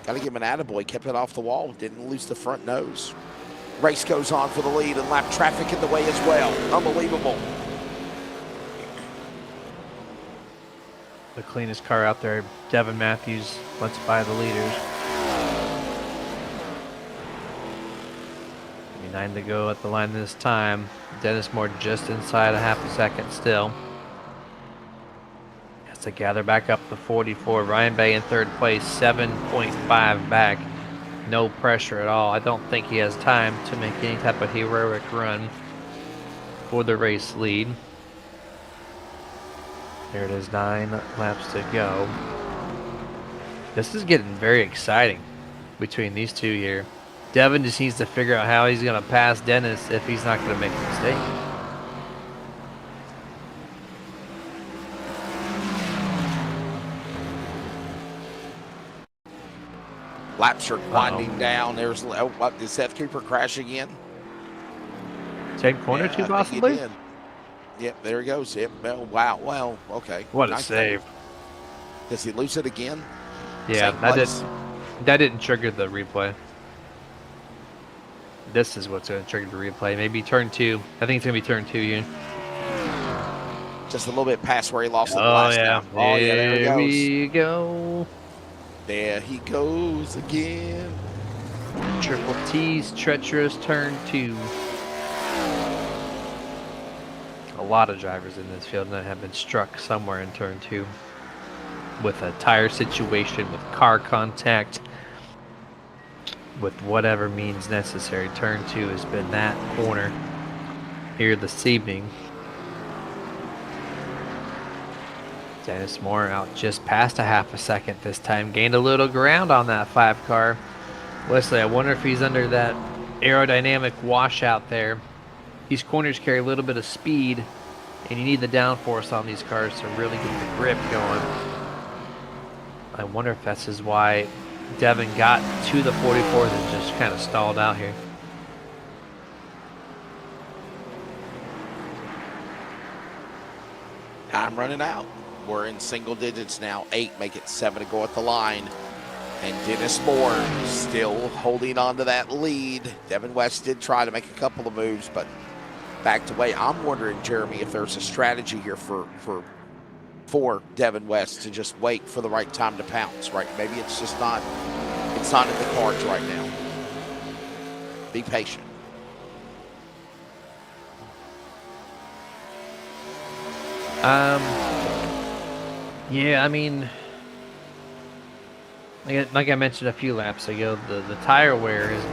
Got to give him an attaboy. Kept it off the wall. Didn't lose the front nose. Race goes on for the lead, and lap traffic in the way as well. Unbelievable. The cleanest car out there. Devin Matthews lets by the leaders. 9 to go at the line this time. Dennis Moore just inside a half a second still. Has to gather back up the 44. Ryan Bay in third place, 7.5 back. No pressure at all. I don't think he has time to make any type of heroic run for the race lead. There it is, 9 laps to go. This is getting very exciting between these two here. Devin just needs to figure out how he's going to pass Dennis if he's not going to make a mistake. Laps are winding down. There's what, did Seth Cooper crash again? Same corner too, possibly? Yep, there he goes. Yep. Well, wow. Well, okay. What a save. Does he lose it again? Yeah, that didn't trigger the replay. This is what's going to trigger the replay. Maybe turn 2. I think it's going to be turn 2 here. Just a little bit past where he lost the last time. Oh, yeah, there he goes. We go. There he goes again. Triple T's treacherous turn 2. A lot of drivers in this field that have been struck somewhere in turn 2 with a tire situation, with car contact, with whatever means necessary. Turn 2 has been that corner here this evening. Dennis Moore out just past a half a second this time. Gained a little ground on that 5 car. Wesley, I wonder if he's under that aerodynamic washout there. These corners carry a little bit of speed, and you need the downforce on these cars to really get the grip going. I wonder if that's why Devin got to the 44 and just kind of stalled out here. Time running out. We're in single digits now. 8 make it 7 to go at the line. And Dennis Moore still holding on to that lead. Devin West did try to make a couple of moves, but backed away. I'm wondering, Jeremy, if there's a strategy here for Devin West to just wait for the right time to pounce, right? Maybe it's just not in the cards right now. Be patient. Yeah, I mean, like I mentioned a few laps ago, the tire wear has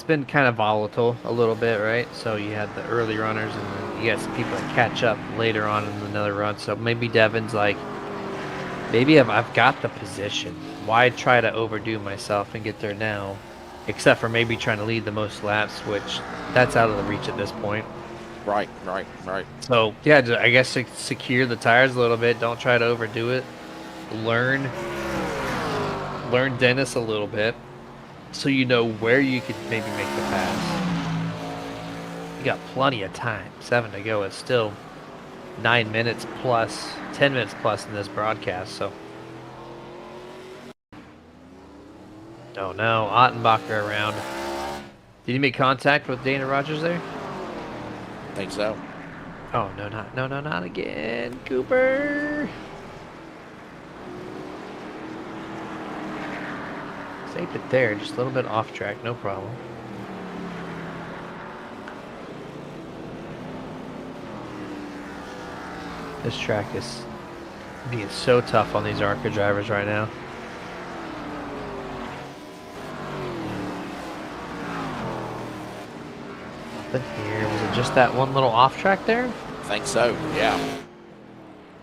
been kind of volatile a little bit, right? So you had the early runners, and then you got some people that catch up later on in another run. So maybe Devin's like, maybe I've got the position. Why try to overdo myself and get there now? Except for maybe trying to lead the most laps, which that's out of the reach at this point. Right. So, yeah, I guess secure the tires a little bit. Don't try to overdo it. Learn Dennis a little bit so you know where you could maybe make the pass. You got plenty of time. 7 to go. It's still 9 minutes plus, 10 minutes plus in this broadcast, so. Oh no, Ottenbacher around. Did he make contact with Dana Rogers there? Think so. Oh no, not again, Cooper. Saved it there, just a little bit off track, no problem. This track is being so tough on these ARCA drivers right now. But here, was it just that one little off track there? I think so, yeah.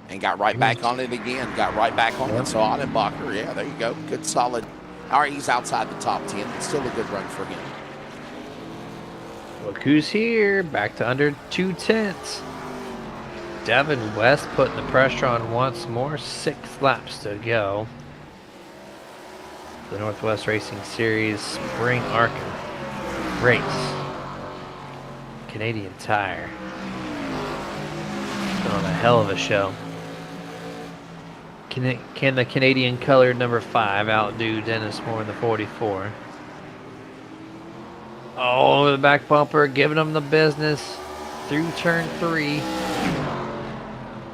And got right back on it again. Got right back on it. So Ottenbacher, yeah, there you go. Good, solid. All right, he's outside the top 10. It's still a good run for him. Look who's here. Back to under 2/10. Devin West putting the pressure on once more. 6 laps to go. The Northwest Racing Series Spring ARCA race. Canadian Tire. Put on a hell of a show. Can the Canadian colored number 5 outdo Dennis Moore in the 44? Oh, the back bumper, giving him the business through turn 3.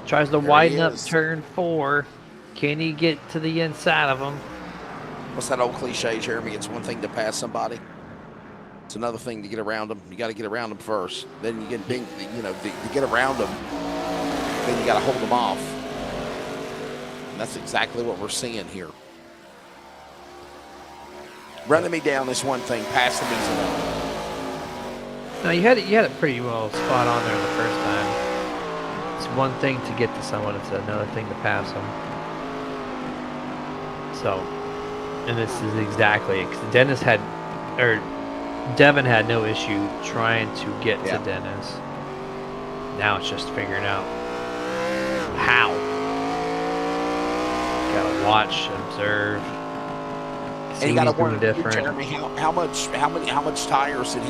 Tries to widen up turn 4. Can he get to the inside of him? What's that old cliche, Jeremy? It's one thing to pass somebody. It's another thing to get around them. You got to get around them first. Then you get, to get around them, then you got to hold them off. And that's exactly what we're seeing here. Running me down is one thing. Passing me is another. No, you had it pretty well spot on there the first time. It's one thing to get to someone, it's another thing to pass them. So, and this is exactly it. Because Devin had no issue trying to get to Dennis. Now it's just figuring out how. Gotta watch, observe. And you got to wonder, Jeremy, how much tires did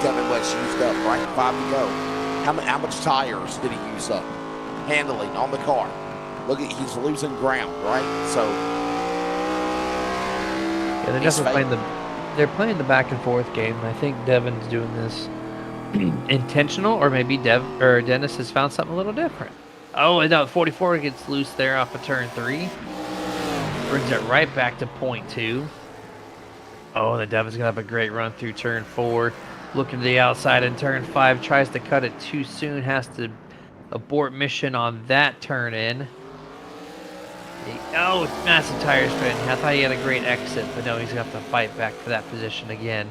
Devin West used up? Right, 5 to go. How much tires did he use up? Handling on the car. Look at, he's losing ground, right? So yeah, they're definitely playing the back and forth game. I think Devin's doing this intentional, or maybe Dennis has found something a little different. Oh, and now 44 gets loose there off of turn 3. Brings it right back to point 2. Oh, the Devin's gonna have a great run through turn 4. Looking to the outside in turn 5. Tries to cut it too soon. Has to abort mission on that turn in. Oh, massive tire spin. I thought he had a great exit, but no, he's going to have to fight back for that position again.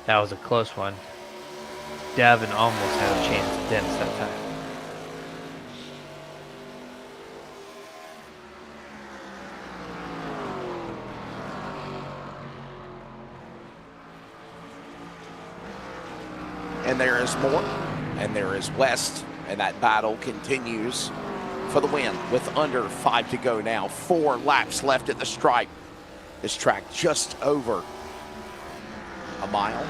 That was a close one. Devin almost had a chance at Dennis that time. And there is more, and there is West, and that battle continues for the win with under 5 to go now. 4 laps left at the stripe. This track just over a mile.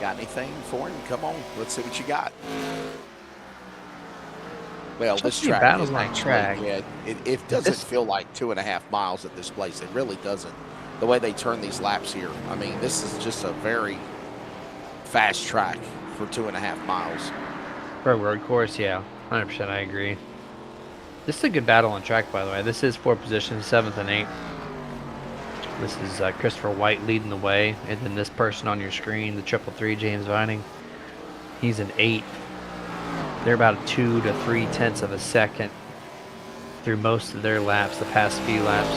Got anything for him? Come on, let's see what you got. Well, this track is actually, it doesn't feel like 2.5 miles at this place. It really doesn't. The way they turn these laps here. I mean, this is just a very fast track for 2.5 miles. For a road course, yeah. 100% I agree. This is a good battle on track, by the way. This is 4 positions, 7th and 8th. This is Christopher White leading the way. And then this person on your screen, the 333, James Vining, he's an 8. They're about 2 to 3 tenths of a second through most of their laps, the past few laps.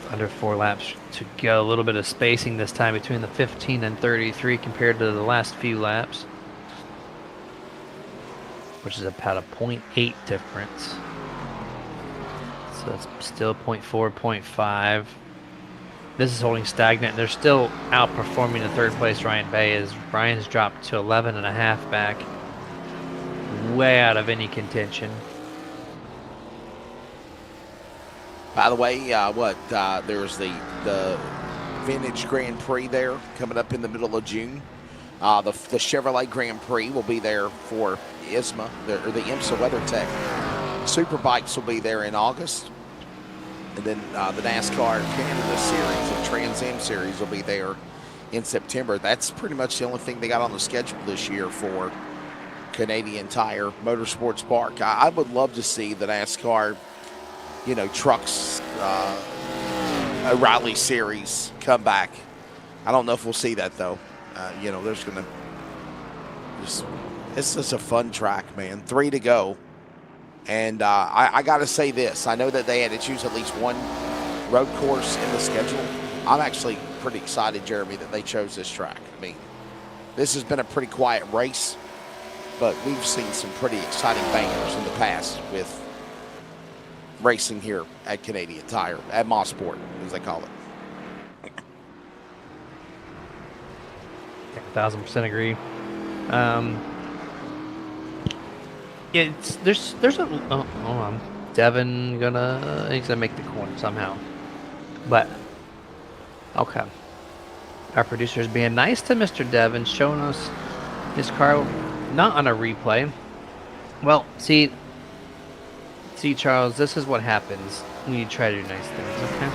Under 4 laps to go. A little bit of spacing this time between the 15 and 33 compared to the last few laps, which is about a 0.8 difference. So that's still 0.4, 0.5. This is holding stagnant. They're still outperforming the 3rd place Ryan Bay as Ryan's dropped to 11.5 back. Way out of any contention. By the way, there's the Vintage Grand Prix there coming up in the middle of June. The Chevrolet Grand Prix will be there for ISMA, the IMSA WeatherTech. Superbikes will be there in August. And then the NASCAR Canada Series and Trans Am Series will be there in September. That's pretty much the only thing they got on the schedule this year for Canadian Tire Motorsports Park. I would love to see the NASCAR, trucks, O'Reilly Series come back. I don't know if we'll see that though. There's gonna this is a fun track, man. 3 to go, and I got to say this. I know that they had to choose at least one road course in the schedule. I'm actually pretty excited, Jeremy, that they chose this track. I mean, this has been a pretty quiet race, but we've seen some pretty exciting bangers in the past with racing here at Canadian Tire, at Mosport, as they call it. 1,000% agree. There's a hold on. Devin he's gonna make the corner somehow, but okay. Our producer's being nice to Mr. Devin, showing us his car, not on a replay. Well, see, Charles, this is what happens when you try to do nice things. Okay.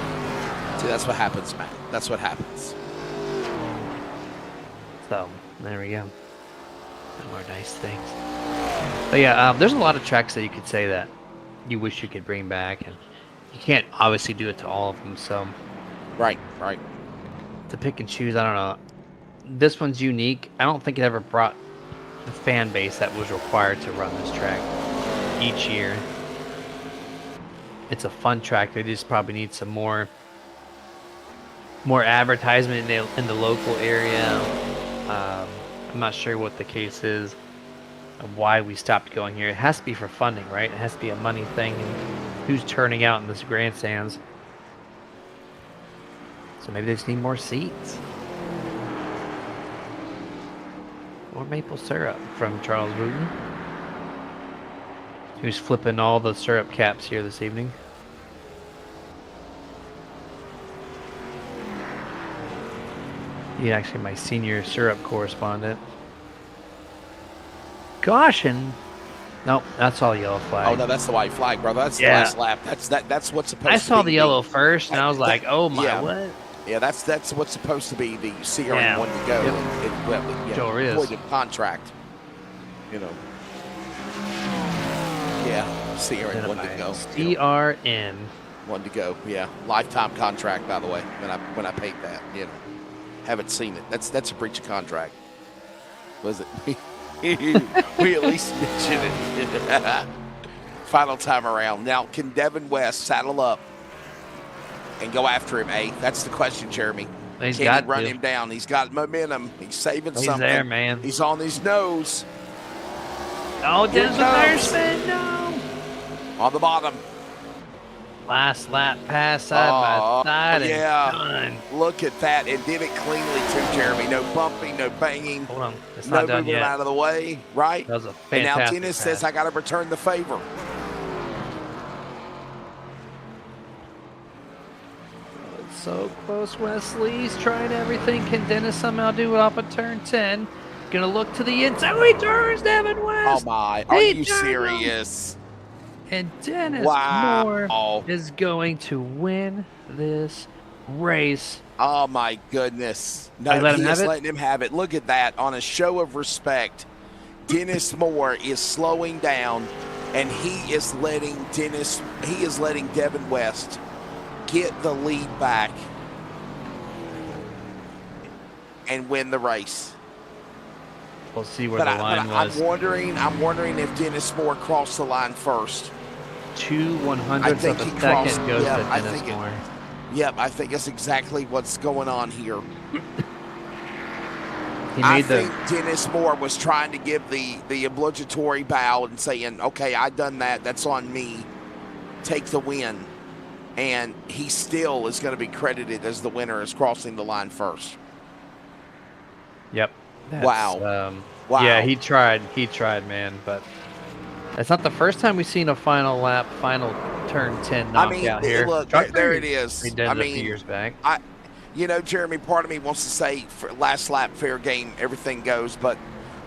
See, that's what happens, man. That's what happens. So there we go. More nice things. But yeah, there's a lot of tracks that you could say that you wish you could bring back, and you can't obviously do it to all of them. So, right. To pick and choose, I don't know. This one's unique. I don't think it ever brought the fan base that was required to run this track each year. It's a fun track. They just probably need some more advertisement in the local area. I'm not sure what the case is of why we stopped going here. It has to be for funding, right? It has to be a money thing, and who's turning out in this grandstands. So maybe they just need more seats. Or maple syrup from Charles Wooten, who's flipping all the syrup caps here this evening. He's actually my senior syrup correspondent. Gosh, and nope, that's all yellow flag. Oh no, that's the white flag, brother. That's the last lap. That's what's supposed to be. I saw the yellow first, and I was like, oh my, what? Yeah, that's what's supposed to be the CRN one to go. Yep. Sure is. Avoid the contract. Yeah, CRN one to go. CRN one to go. Yeah, lifetime contract, by the way. When I paid that, haven't seen it. That's a breach of contract. Was it? we at least mentioned it. Final time around. Now, can Devin West saddle up and go after him, That's the question, Jeremy. Can he run him down? He's got momentum. He's saving something. He's there, man. He's on his nose. Oh, Dennis Thurston, no. On the bottom. Last lap pass side by side. Yeah. And done. Look at that. And did it cleanly, too, Jeremy. No bumping, no banging. Hold on. It's no not done moving yet. out of the way, right? That was a fantastic And now Dennis pass. says, I got to return the favor. So close, Wesley. He's trying everything. Can Dennis somehow do it off of turn 10? Gonna look to the inside. Oh, he turns Devin West. Oh, my. Are you serious? And Dennis Moore is going to win this race. Oh, my goodness. No, he is letting him have it. Look at that. On a show of respect, Dennis Moore is slowing down, and he is letting Devin West get the lead back and win the race. We'll see where the line was. I'm wondering if Dennis Moore crossed the line first. 2/100ths of a second goes to Dennis Moore. I think that's exactly what's going on here. I think Dennis Moore was trying to give the obligatory bow and saying, okay, I done that. That's on me. Take the win. And he still is going to be credited as the winner as crossing the line first. Yep. Wow. Wow. Yeah, he tried, man. But it's not the first time we've seen a final turn 10 knockout here. Look, there it is. He did it a few years back. Jeremy, part of me wants to say for last lap, fair game, everything goes. But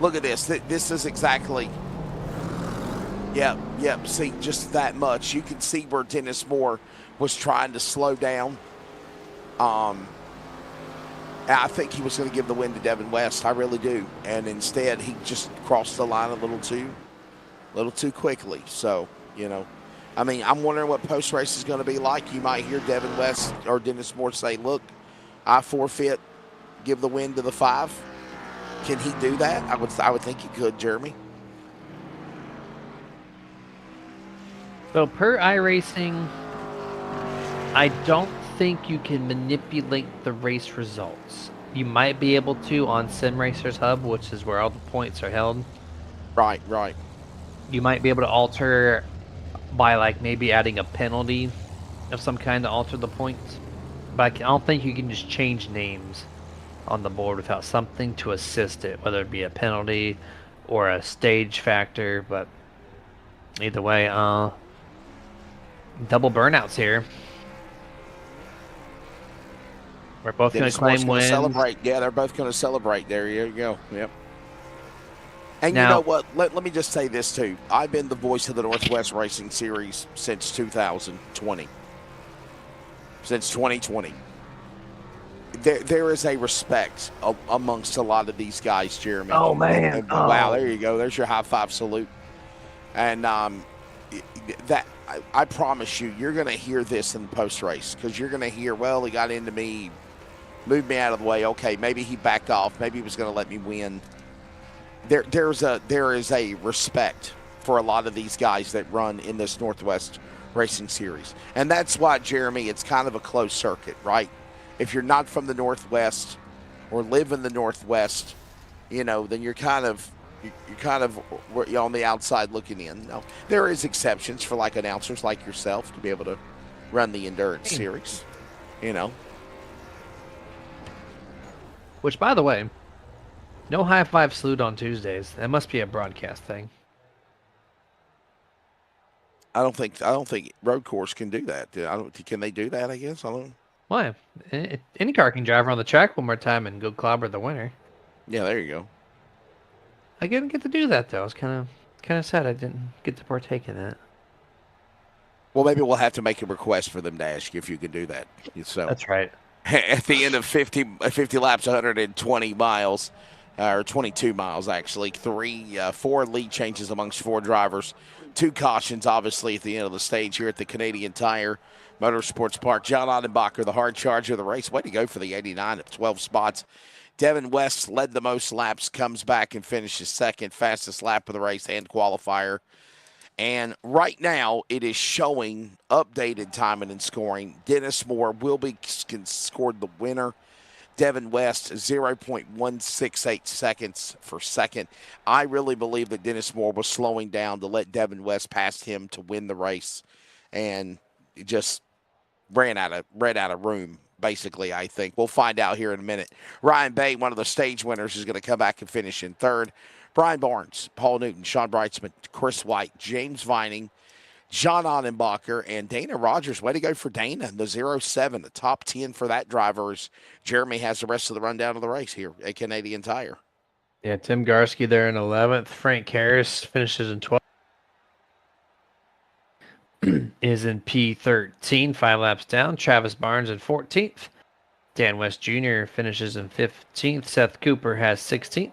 look at this. This is exactly. Yep. See, just that much. You can see where Dennis Moore was trying to slow down. And I think he was going to give the win to Devin West. I really do. And instead, he just crossed the line a little too quickly. So, I mean, I'm wondering what post race is going to be like. You might hear Devin West or Dennis Moore say, "Look, I forfeit, give the win to the 5." Can he do that? I would think he could, Jeremy. So per iRacing, I don't think you can manipulate the race results. You might be able to on Sim Racers Hub, which is where all the points are held. Right. You might be able to alter by like maybe adding a penalty of some kind to alter the points. But I don't think you can just change names on the board without something to assist it, whether it be a penalty or a stage factor. But either way, double burnouts here. We're both going to claim wins. Celebrate. Yeah, they're both going to celebrate. There you go. Yep. And now, you know what? Let me just say this, too. I've been the voice of the Northwest Racing Series since 2020. Since 2020. There is a respect amongst a lot of these guys, Jeremy. Oh, man. And wow, there you go. There's your high five salute. And that I promise you're going to hear this in the post-race because you're going to hear, well, he got into me, moved me out of the way. Okay, maybe he backed off. Maybe he was going to let me win. There is a respect for a lot of these guys that run in this Northwest Racing Series. And that's why, Jeremy, it's kind of a closed circuit, right? If you're not from the Northwest or live in the Northwest, then you're kind of on the outside looking in. Now, there is exceptions for like announcers like yourself to be able to run the endurance series, Which, by the way, no high five salute on Tuesdays. That must be a broadcast thing. I don't think road course can do that. Can they do that? I guess I don't know. Why? Any car can drive around the track one more time and go clobber the winner. Yeah, there you go. I didn't get to do that though. I was kind of sad I didn't get to partake in that. Well, maybe we'll have to make a request for them to ask you if you can do that. So that's right. At the end of 50 laps, 120 miles, or 22 miles actually, 4 lead changes amongst 4 drivers, 2 cautions obviously at the end of the stage here at the Canadian Tire Motorsports Park. John Ottenbacher, the hard charger of the race. Way to go for the 89 at 12 spots. Devin West led the most laps, comes back and finishes second, fastest lap of the race and qualifier. And right now, it is showing updated timing and scoring. Dennis Moore will be scored the winner. Devin West, 0.168 seconds for second. I really believe that Dennis Moore was slowing down to let Devin West pass him to win the race. And just ran out of room, basically, I think. We'll find out here in a minute. Ryan Bay, one of the stage winners, is going to come back and finish in third. Brian Barnes, Paul Newton, Sean Brightsman, Chris White, James Vining, John Ottenbacher, and Dana Rogers. Way to go for Dana, the 07, the top 10 for that driver as Jeremy has the rest of the rundown of the race here at Canadian Tire. Yeah, Tim Garski there in 11th. Frank Harris finishes in 12th. Is in P13, 5 laps down. Travis Barnes in 14th. Dan West Jr. finishes in 15th. Seth Cooper has 16th.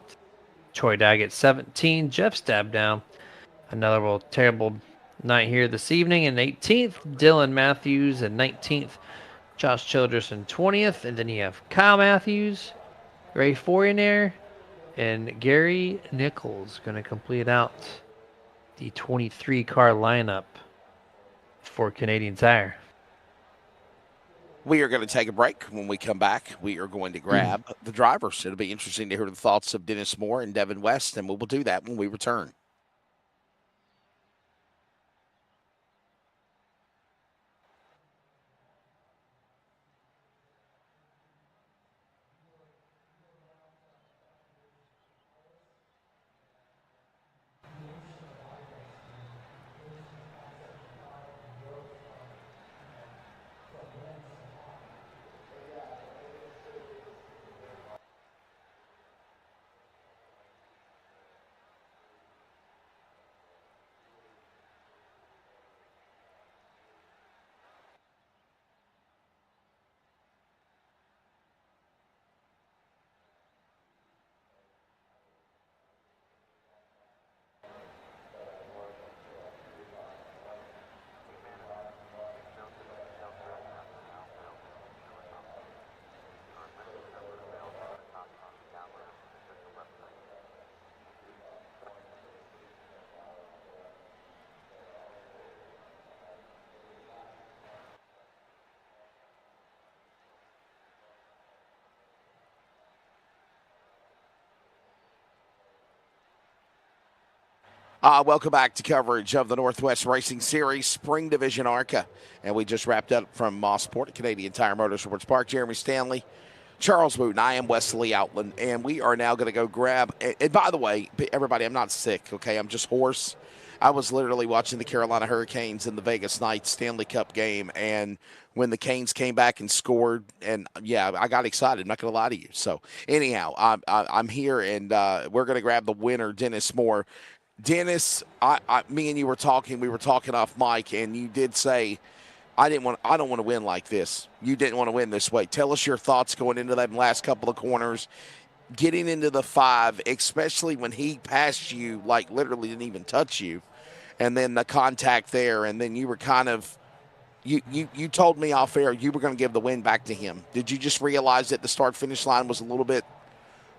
Troy Daggett 17. Jeff Stabdown. Another terrible night here this evening in 18th. Dylan Matthews in 19th. Josh Childress in 20th. And then you have Kyle Matthews, Ray Fournier, and Gary Nichols going to complete out the 23 car lineup for Canadian Tire. We are going to take a break. When we come back, we are going to grab the drivers. It'll be interesting to hear the thoughts of Dennis Moore and Devin West, and we will do that when we return. Welcome back to coverage of the Northwest Racing Series Spring Division ARCA. And we just wrapped up from Mossport at Canadian Tire Motorsports Park. Jeremy Stanley, Charles Wooten, I am Wesley Outland, and we are now going to go grab. And by the way, everybody, I'm not sick, okay? I'm just hoarse. I was literally watching the Carolina Hurricanes in the Vegas Knights Stanley Cup game, and when the Canes came back and scored, and yeah, I got excited. I'm not going to lie to you. So anyhow, I'm here, and we're going to grab the winner, Dennis Moore. Dennis, me and you were talking. We were talking off mic, and you did say, I don't want to win like this. You didn't want to win this way. Tell us your thoughts going into that last couple of corners, getting into the 5, especially when he passed you, like literally didn't even touch you, and then the contact there, and then you were kind of, you told me off air you were going to give the win back to him. Did you just realize that the start-finish line was a little bit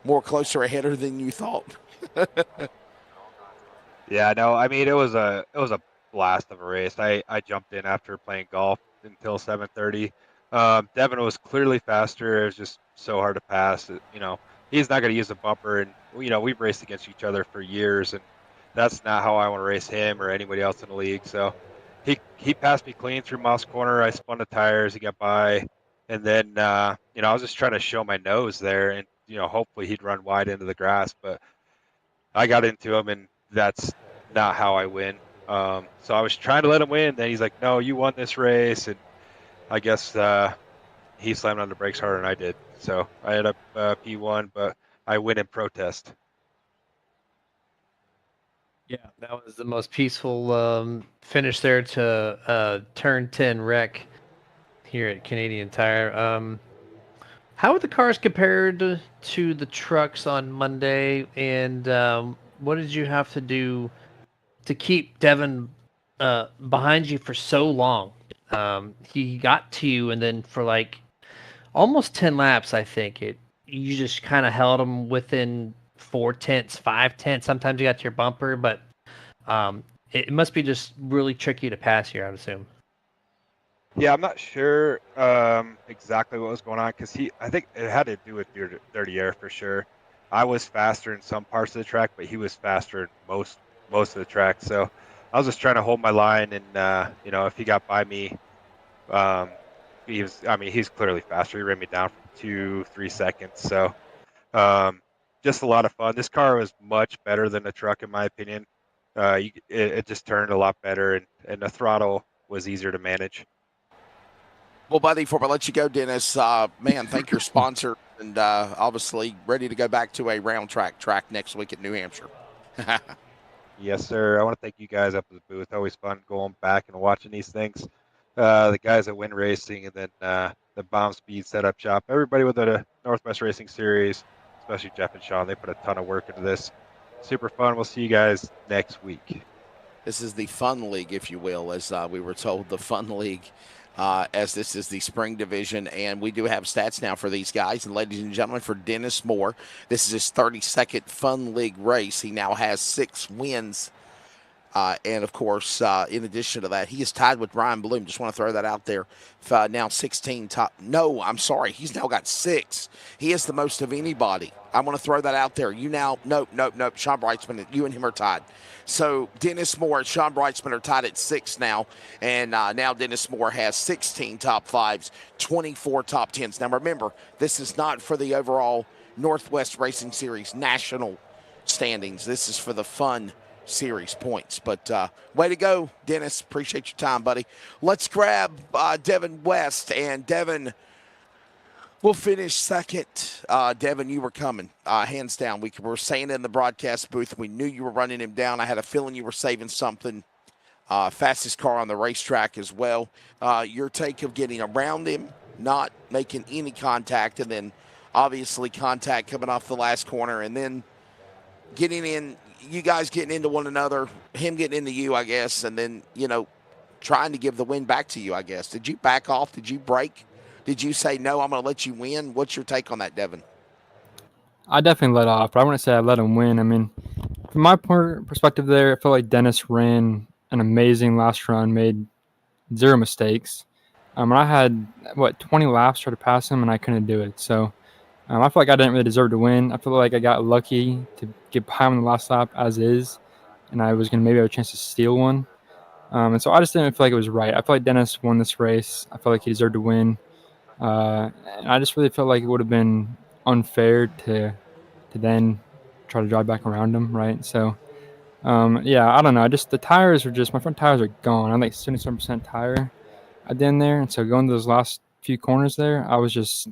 more closer ahead than you thought? Yeah, no, I mean it was a blast of a race. I jumped in after playing golf until 7:30. Devin was clearly faster. It was just so hard to pass. He's not going to use a bumper, and we've raced against each other for years, and that's not how I want to race him or anybody else in the league. So he passed me clean through Moss Corner. I spun the tires. He got by, and then I was just trying to show my nose there, and hopefully he'd run wide into the grass, but I got into him, and that's not how I win. So I was trying to let him win. Then he's like, "No, you won this race," and I guess he slammed on the brakes harder than I did. So I ended up P1, but I win in protest. Yeah, that was the most peaceful finish there to turn 10 wreck here at Canadian Tire. How are the cars compared to the trucks on Monday, and what did you have to do to keep Devin behind you for so long? He got to you, and then for like almost 10 laps, I think you just kind of held him within 4/10, 5/10. Sometimes you got to your bumper, but it must be just really tricky to pass here, I would assume. Yeah, I'm not sure exactly what was going on because I think it had to do with dirty air for sure. I was faster in some parts of the track, but he was faster in most of the track. So I was just trying to hold my line, and if he got by me, he's clearly faster. He ran me down for 2-3 seconds. So just a lot of fun. This car was much better than the truck, in my opinion. It just turned a lot better, and the throttle was easier to manage. Well, buddy, before I let you go, Dennis, thank your sponsor, and obviously ready to go back to a round track next week at New Hampshire. Yes, sir. I want to thank you guys up at the booth. Always fun going back and watching these things. The guys at Win Racing, and then the Bomb Speed Setup Shop. Everybody with the Northwest Racing Series, especially Jeff and Sean, they put a ton of work into this. Super fun. We'll see you guys next week. This is the Fun League, if you will, as we were told, the Fun League. As this is the spring division, and we do have stats now for these guys. And ladies and gentlemen, for Dennis Moore, this is his 32nd Fun League race. He now has 6 wins. And, of course, in addition to that, he is tied with Ryan Bloom. Just want to throw that out there. Now 16 top. No, I'm sorry. He's now got 6. He is the most of anybody. I want to throw that out there. Nope. Sean Brightsman, you and him are tied. So Dennis Moore and Sean Brightsman are tied at 6 now. And now Dennis Moore has 16 top 5s, 24 top 10s. Now, remember, this is not for the overall Northwest Racing Series national standings. This is for the Fun Series points. But way to go, Dennis. Appreciate your time, buddy. Let's grab Devin West, and Devin will finish second. Devin, you were coming, hands down. We were saying in the broadcast booth, we knew you were running him down. I had a feeling you were saving something. Fastest car on the racetrack as well. Your take of getting around him, not making any contact, and then obviously contact coming off the last corner, and then getting in, you guys getting into one another, him getting into you, I guess, and then, trying to give the win back to you, I guess. Did you back off? Did you break? Did you say, no, I'm going to let you win? What's your take on that, Devin? I definitely let off, but I wouldn't say I let him win. I mean, from my perspective there, I feel like Dennis ran an amazing last run, made 0 mistakes. And I had, 20 laps try to pass him, and I couldn't do it. So I feel like I didn't really deserve to win. I feel like I got lucky to get behind on the last lap as is. and I was going to maybe have a chance to steal one. And so I just didn't feel like it was right. I feel like Dennis won this race. I felt like he deserved to win. And I just really felt like it would have been unfair to then try to drive back around him, right? So, yeah, I don't know. Just the tires were just, my front tires are gone. I'm like 77% tire at the end there. And so going to those last few corners there, I was just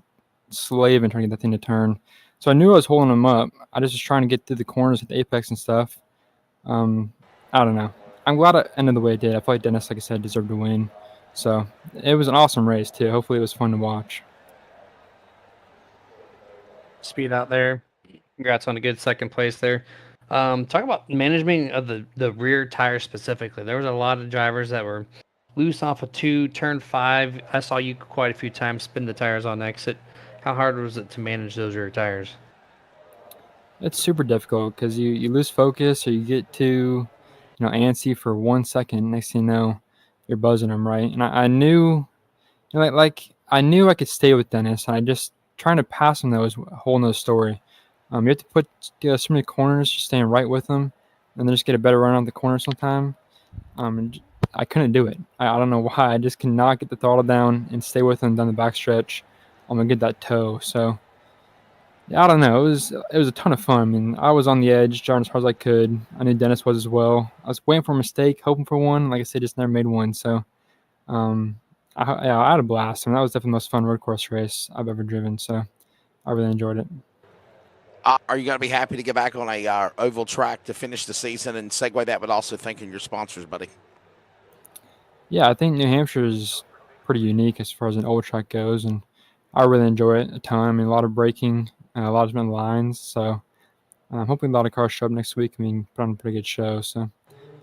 slaving trying to get that thing to turn. So I knew I was holding them up. I just was trying to get through the corners at the apex and stuff. I don't know. I'm glad at the end of the way it did. I feel like Dennis, like I said, deserved to win. So it was an awesome race too. Hopefully it was fun to watch. Speed out there. Congrats on a good second place there. Talk about management of the rear tires specifically. There was a lot of drivers that were loose off of 2, turn 5. I saw you quite a few times spin the tires on exit. How hard was it to manage those rear tires? It's super difficult because you lose focus or you get too, antsy for 1 second. Next thing you know, you're buzzing them, right? And I knew, like I knew I could stay with Dennis, and I just trying to pass him though is a whole nother story. You have to get so many corners, just staying right with them, and then just get a better run on the corner sometime. And I couldn't do it. I don't know why. I just cannot get the throttle down and stay with them down the backstretch. I'm gonna get that toe. So yeah, I don't know. It was a ton of fun. I mean, I was on the edge, driving as hard as I could. I knew Dennis was as well. I was waiting for a mistake, hoping for one. Like I said, just never made one. So, I had a blast. I mean, that was definitely the most fun road course race I've ever driven. So, I really enjoyed it. Are you going to be happy to get back on a oval track to finish the season and segue that, but also thanking your sponsors, buddy? Yeah, I think New Hampshire is pretty unique as far as an oval track goes, and I really enjoy it a ton. I mean, a lot of braking, a lot of different lines. So I'm hoping a lot of cars show up next week. I mean, put on a pretty good show. So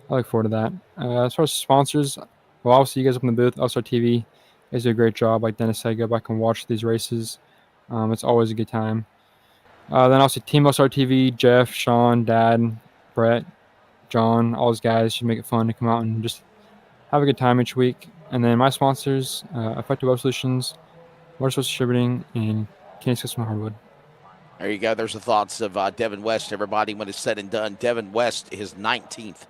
I look forward to that. As far as sponsors, well, obviously you guys up in the booth, LSRTV, you guys do a great job. Like Dennis said, go back and watch these races. It's always a good time. Then also Team LSRTV, Jeff, Sean, Dad, Brett, John, all those guys should make it fun to come out and just have a good time each week. And then my sponsors, Effective Web Solutions, Motorsports Distributing, and Kenny's Custom Hardwood. There you go. There's the thoughts of Devin West, everybody, when it's said and done. Devin West, his 19th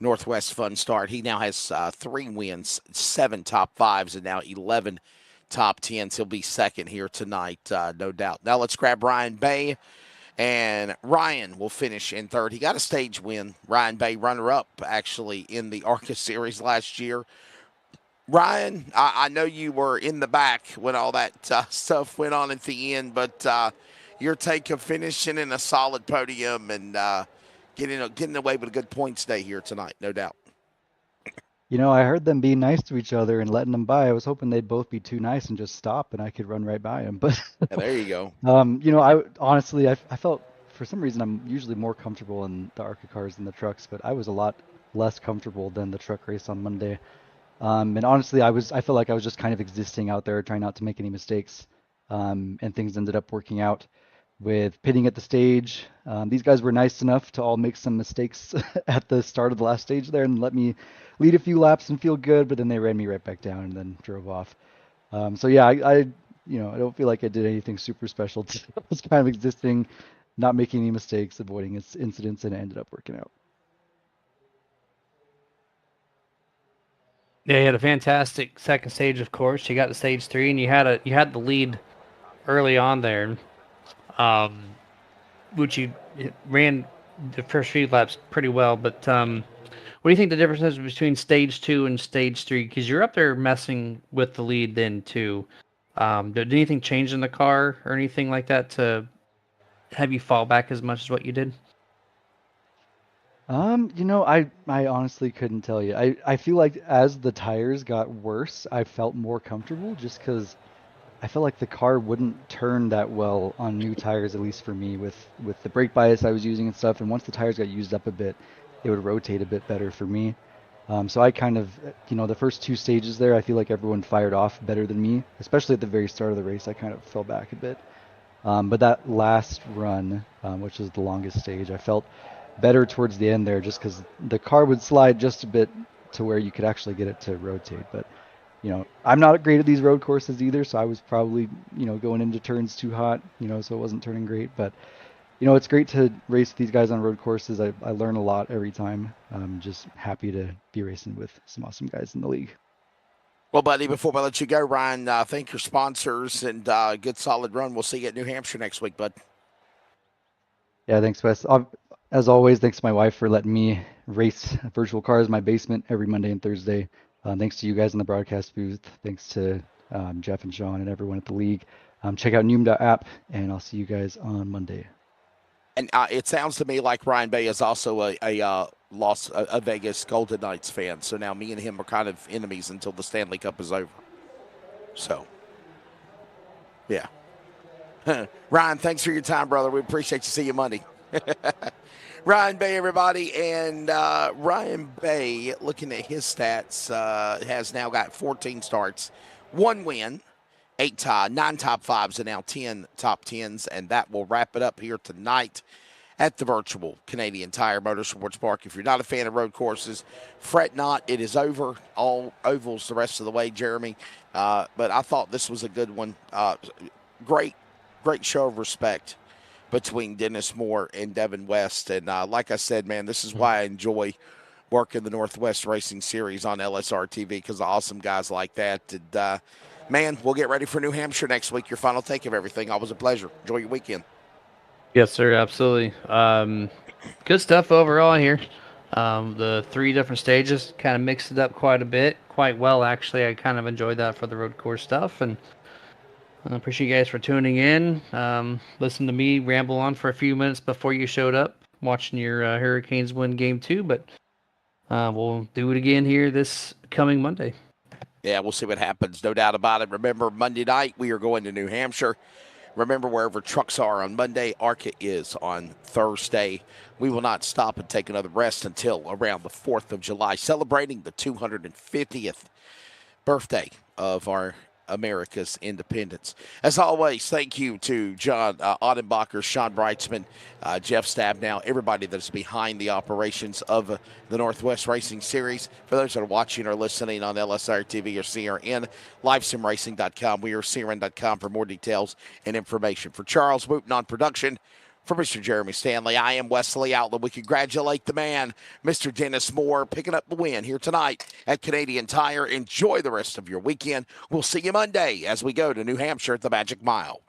Northwest Fun Start. He now has 3 wins, 7 top 5s, and now 11 top 10s. He'll be second here tonight, no doubt. Now let's grab Ryan Bay, and Ryan will finish in third. He got a stage win. Ryan Bay, runner-up, actually, in the ARCA series last year. Ryan, I know you were in the back when all that stuff went on at the end, but your take of finishing in a solid podium and getting away with a good points day here tonight, no doubt. I heard them being nice to each other and letting them by. I was hoping they'd both be too nice and just stop and I could run right by them. But yeah, there you go. I honestly, I felt for some reason I'm usually more comfortable in the ARCA cars than the trucks, but I was a lot less comfortable than the truck race on Monday. And honestly, I felt like I was just kind of existing out there, trying not to make any mistakes. And things ended up working out with pitting at the stage. These guys were nice enough to all make some mistakes at the start of the last stage there and let me lead a few laps and feel good, but then they ran me right back down and then drove off. So yeah, I don't feel like I did anything super special. I was kind of existing, not making any mistakes, avoiding incidents, and it ended up working out. Yeah, you had a fantastic second stage, of course. You got to stage 3, and you had the lead early on there, which you ran the first few laps pretty well. But what do you think the difference is between stage 2 and stage 3? Because you're up there messing with the lead then too. Did anything change in the car or anything like that to have you fall back as much as what you did? I honestly couldn't tell you. I feel like as the tires got worse, I felt more comfortable just because I felt like the car wouldn't turn that well on new tires, at least for me, with the brake bias I was using and stuff. And once the tires got used up a bit, it would rotate a bit better for me. So I kind of, the first 2 stages there, I feel like everyone fired off better than me, especially at the very start of the race. I kind of fell back a bit. But that last run, which is the longest stage, I felt better towards the end there just because the car would slide just a bit to where you could actually get it to rotate. But, I'm not great at these road courses either, so I was probably, going into turns too hot, so it wasn't turning great. But You know, it's great to race these guys on road courses. I learn a lot every time. I'm just happy to be racing with some awesome guys in the league. Well, buddy, before I let you go, Ryan, thank your sponsors and good solid run. We'll see you at New Hampshire next week, bud. Yeah, thanks, Wes. As always, thanks to my wife for letting me race virtual cars in my basement every Monday and Thursday. Thanks to you guys in the broadcast booth. Thanks to Jeff and Sean and everyone at the league. Check out Noom.app, and I'll see you guys on Monday. And it sounds to me like Ryan Bay is also a Vegas Golden Knights fan. So now me and him are kind of enemies until the Stanley Cup is over. So, yeah. Ryan, thanks for your time, brother. We appreciate you. See you Monday. Ryan Bay, everybody. And Ryan Bay, looking at his stats, has now got 14 starts, 1 win, 9 top 5s, and now 10 top 10s. And that will wrap it up here tonight at the virtual Canadian Tire Motorsports Park. If you're not a fan of road courses, fret not. It is over. All ovals the rest of the way, Jeremy. But I thought this was a good one. Great show of respect between Dennis Moore and Devin West. And like I said, man, this is why I enjoy working the Northwest Racing Series on LSRTV, because of awesome guys like that. And, man, we'll get ready for New Hampshire next week. Your final take of everything. Always a pleasure. Enjoy your weekend. Yes, sir. Absolutely. Good stuff overall here. The 3 different stages kind of mixed it up quite a bit, quite well, actually. I kind of enjoyed that for the road course stuff. And I appreciate you guys for tuning in. Listen to me ramble on for a few minutes before you showed up, watching your Hurricanes win Game 2. But we'll do it again here this coming Monday. Yeah, we'll see what happens. No doubt about it. Remember, Monday night, we are going to New Hampshire. Remember, wherever trucks are on Monday, ARCA is on Thursday. We will not stop and take another rest until around the 4th of July, celebrating the 250th birthday of our America's independence. As always, thank you to John Audenbacher, Sean Breitzman, Jeff Stabnow, everybody that's behind the operations of the Northwest Racing Series. For those that are watching or listening on LSRTV or CRN, livesimracing.com. We are CRN.com for more details and information. For Charles Wooten on production, for Mr. Jeremy Stanley, I am Wesley Outlaw. We congratulate the man, Mr. Dennis Moore, picking up the win here tonight at Canadian Tire. Enjoy the rest of your weekend. We'll see you Monday as we go to New Hampshire at the Magic Mile.